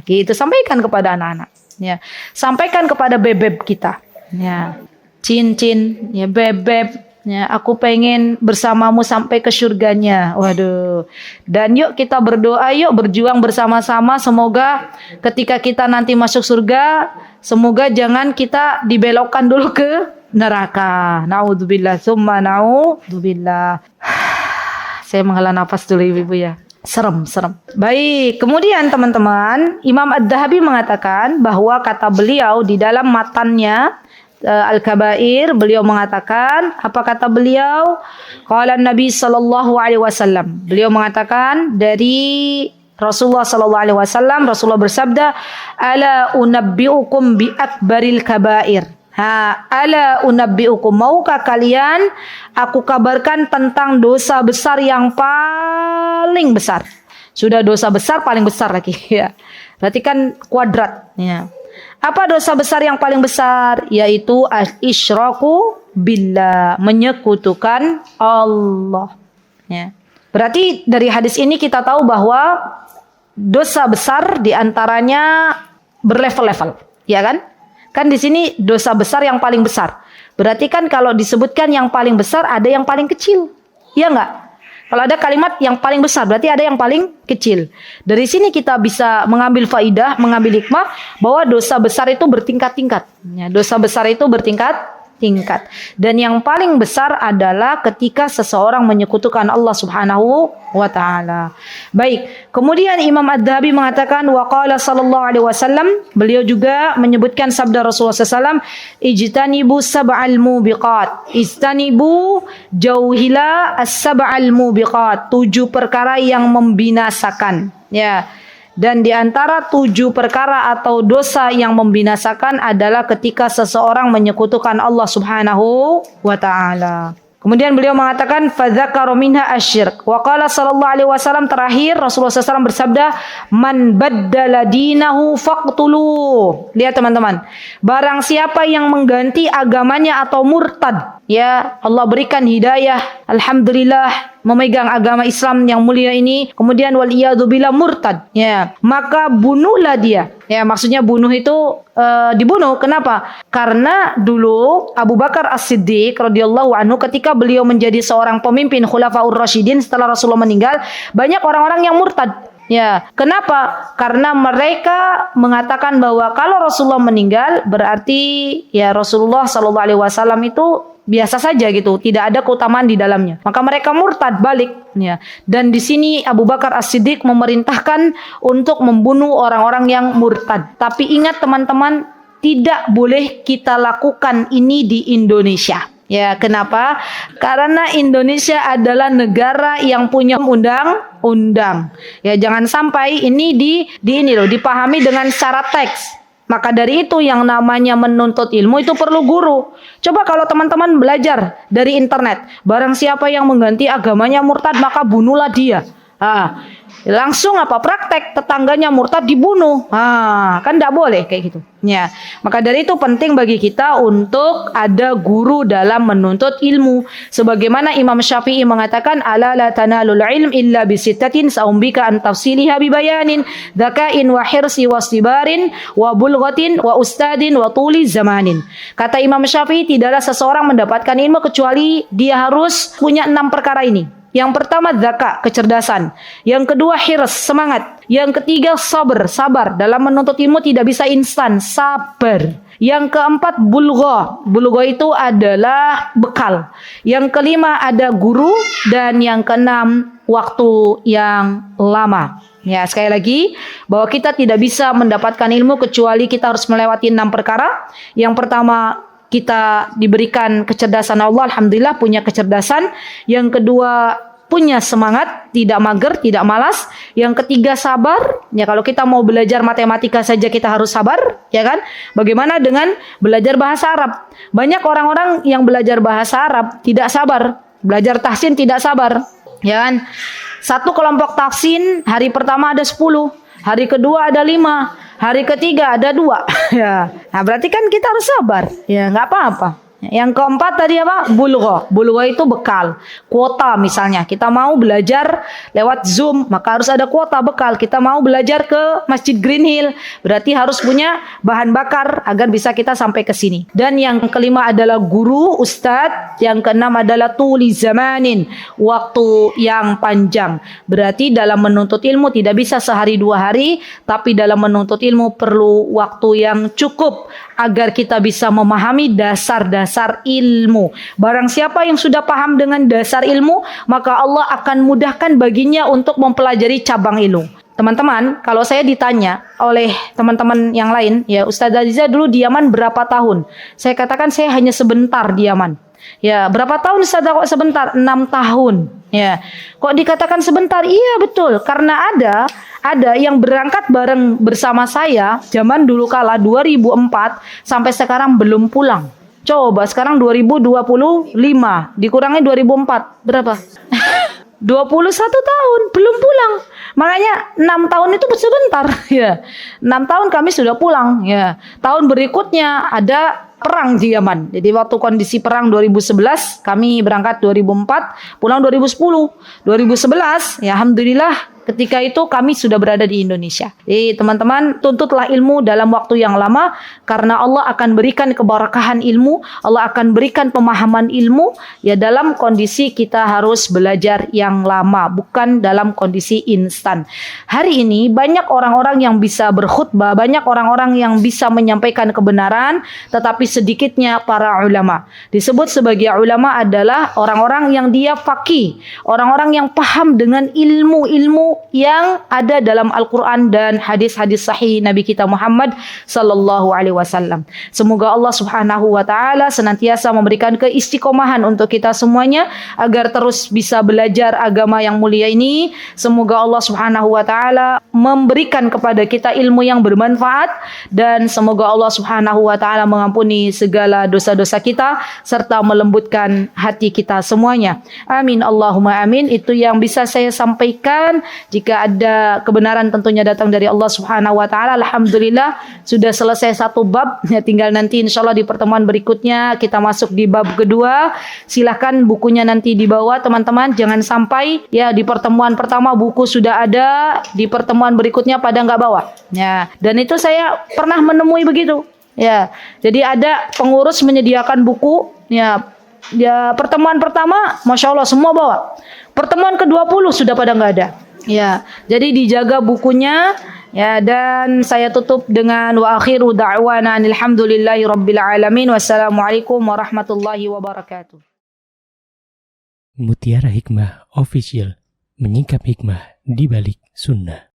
Speaker 3: Gitu, sampaikan kepada anak-anak. Ya, sampaikan kepada bebek kita. Ya, Cin, ya bebek. Ya, aku pengen bersamamu sampai ke surganya. Waduh. Dan yuk kita berdoa, yuk berjuang bersama-sama. Semoga ketika kita nanti masuk surga, semoga jangan kita dibelokkan dulu ke neraka. Naudzubillah, summa naudzubillah. Saya menghela nafas dulu ibu ya. Serem. Baik, kemudian teman-teman, Imam Ad-Dhahabi mengatakan bahwa kata beliau di dalam matannya Al-Kabair, beliau mengatakan, apa kata beliau? Qala Nabi sallallahu alaihi wasallam. Beliau mengatakan dari Rasulullah sallallahu alaihi wasallam, Rasulullah bersabda, "Ala unabbiukum bi akbaril kabair." Ala unabbiukum, maukah kalian aku kabarkan tentang dosa besar yang paling besar. Sudah dosa besar paling besar lagi ya. Berarti kan kuadrat ya. Apa dosa besar yang paling besar? Yaitu al-isyraku billah, menyekutukan Allah. Ya. Berarti dari hadis ini kita tahu bahwa dosa besar diantaranya berlevel-level, ya kan? Kan di sini dosa besar yang paling besar. Berarti kan kalau disebutkan yang paling besar ada yang paling kecil, ya enggak? Kalau ada kalimat yang paling besar, berarti ada yang paling kecil. Dari sini kita bisa mengambil faidah, mengambil hikmah bahwa dosa besar itu bertingkat-tingkat. Ya, dosa besar itu bertingkat-tingkat. Dan yang paling besar adalah ketika seseorang menyekutukan Allah Subhanahu wa taala. Baik, kemudian Imam Ad-Dhahabi mengatakan waqala sallallahu alaihi wasallam, beliau juga menyebutkan sabda Rasulullah sallallahu alaihi wasallam, ijtanibu sab'al mubiqat. Ijtanibu jauhila as-sab'al mubiqat, 7 perkara yang membinasakan. Ya. Dan di antara 7 perkara atau dosa yang membinasakan adalah ketika seseorang menyekutukan Allah Subhanahu wa taala. Kemudian beliau mengatakan fadzakara minha asyirk. Wa qala sallallahu alaihi wasallam, terakhir Rasulullah SAW bersabda, man baddala dinahu faqtuluh. Lihat teman-teman, barang siapa yang mengganti agamanya atau murtad, ya Allah berikan hidayah, alhamdulillah memegang agama Islam yang mulia ini, kemudian waliyadzubillah murtad, ya, maka bunuhlah dia. Ya, maksudnya bunuh itu dibunuh. Kenapa? Karena dulu Abu Bakar As-Siddiq radhiyallahu anhu ketika beliau menjadi seorang pemimpin Khulafaur Rasyidin setelah Rasulullah meninggal, banyak orang-orang yang murtad. Ya, kenapa? Karena mereka mengatakan bahwa kalau Rasulullah meninggal berarti ya Rasulullah sallallahu alaihi wasallam itu biasa saja gitu, tidak ada keutamaan di dalamnya. Maka mereka murtad balik ya. Dan di sini Abu Bakar As-Siddiq memerintahkan untuk membunuh orang-orang yang murtad. Tapi ingat teman-teman, tidak boleh kita lakukan ini di Indonesia. Ya, kenapa? Karena Indonesia adalah negara yang punya undang-undang. Ya, jangan sampai ini dipahami dengan secara teks. Maka dari itu yang namanya menuntut ilmu itu perlu guru. Coba kalau teman-teman belajar dari internet, barang siapa yang mengganti agamanya murtad maka bunuhlah dia. Langsung praktek tetangganya murtad dibunuh. Kan tidak boleh kayak gitu. Ya, maka dari itu penting bagi kita untuk ada guru dalam menuntut ilmu. Sebagaimana Imam Syafi'i mengatakan, ala la tanalul ilm illa bisittatin saumbika an tafsiliha bibayanin dzakain wa hirsi wastibarin wa bulghatin wa ustadin wa tuli zamanin. Kata Imam Syafi'i, tidaklah seseorang mendapatkan ilmu kecuali dia harus punya 6 perkara ini. Yang pertama dzaka, kecerdasan. Yang kedua hirs, semangat. Yang ketiga sabar. Dalam menuntut ilmu tidak bisa instan, sabar. Yang keempat bulgha. Bulgha itu adalah bekal. Yang kelima ada guru, dan yang keenam waktu yang lama. Ya, sekali lagi bahwa kita tidak bisa mendapatkan ilmu kecuali kita harus melewati 6 perkara. Yang pertama, kita diberikan kecerdasan Allah, alhamdulillah punya kecerdasan. Yang kedua, punya semangat, tidak mager, tidak malas. Yang ketiga, sabar. Ya, kalau kita mau belajar matematika saja kita harus sabar, ya kan? Bagaimana dengan belajar bahasa Arab? Banyak orang-orang yang belajar bahasa Arab tidak sabar, belajar tahsin tidak sabar, ya kan? Satu kelompok tahsin hari pertama ada 10, hari kedua ada 5, hari ketiga ada 2. Ya, nah berarti kan kita harus sabar. Ya, nggak apa-apa. Yang keempat tadi apa? Bulgha. Bulgha itu bekal. Kuota misalnya. Kita mau belajar lewat Zoom, maka harus ada kuota bekal. Kita mau belajar ke Masjid Green Hill, berarti harus punya bahan bakar agar bisa kita sampai ke sini. Dan yang kelima adalah guru, ustadz. Yang keenam adalah tuli zamanin, waktu yang panjang. Berarti dalam menuntut ilmu tidak bisa sehari 2 hari, tapi dalam menuntut ilmu perlu waktu yang cukup agar kita bisa memahami dasar-dasar ilmu. Barang siapa yang sudah paham dengan dasar ilmu, maka Allah akan mudahkan baginya untuk mempelajari cabang ilmu. Teman-teman, kalau saya ditanya oleh teman-teman yang lain, ya Ustazah Aziza dulu di Yaman berapa tahun? Saya katakan saya hanya sebentar di Yaman. Ya, berapa tahun Ustazah kok sebentar? 6 tahun. Ya, kok dikatakan sebentar? Iya betul, karena ada yang berangkat bareng bersama saya zaman dulu kala 2004 sampai sekarang belum pulang. Coba sekarang 2025 dikurangi 2004 berapa? 21 tahun belum pulang. Makanya 6 tahun itu sebentar ya. 6 tahun kami sudah pulang ya. Tahun berikutnya ada perang di Yaman. Jadi waktu kondisi perang 2011 kami berangkat 2004, pulang 2010. 2011 ya alhamdulillah ketika itu kami sudah berada di Indonesia. Jadi teman-teman, tuntutlah ilmu dalam waktu yang lama karena Allah akan berikan keberkahan ilmu, Allah akan berikan pemahaman ilmu ya dalam kondisi kita harus belajar yang lama, bukan dalam kondisi instan. Hari ini banyak orang-orang yang bisa berkhutbah, banyak orang-orang yang bisa menyampaikan kebenaran, tetapi sedikitnya para ulama. Disebut sebagai ulama adalah orang-orang yang dia faqih, orang-orang yang paham dengan ilmu-ilmu yang ada dalam Al-Quran dan hadis-hadis sahih Nabi kita Muhammad sallallahu alaihi wasallam. Semoga Allah Subhanahu wa taala senantiasa memberikan keistiqomahan untuk kita semuanya agar terus bisa belajar agama yang mulia ini. Semoga Allah Subhanahu wa taala memberikan kepada kita ilmu yang bermanfaat dan semoga Allah Subhanahu wa taala mengampuni segala dosa-dosa kita serta melembutkan hati kita semuanya. Amin Allahumma amin. Itu yang bisa saya sampaikan. Jika ada kebenaran tentunya datang dari Allah Subhanahu wa taala. Alhamdulillah sudah selesai 1 bab. Ya, tinggal nanti insyaallah di pertemuan berikutnya kita masuk di bab kedua. Silahkan bukunya nanti dibawa teman-teman. Jangan sampai ya di pertemuan pertama buku sudah ada, di pertemuan berikutnya pada nggak bawa. Ya, dan itu saya pernah menemui begitu. Ya, jadi ada pengurus menyediakan buku. Ya, pertemuan pertama, masya Allah semua bawa. Pertemuan ke-20 sudah pada nggak ada. Ya, jadi dijaga bukunya ya, dan saya tutup dengan wa akhiru da'wana alhamdulillahi rabbil alamin. Wassalamualaikum warahmatullahi wabarakatuh.
Speaker 1: Mutiara Hikmah Official, menyingkap hikmah di balik sunnah.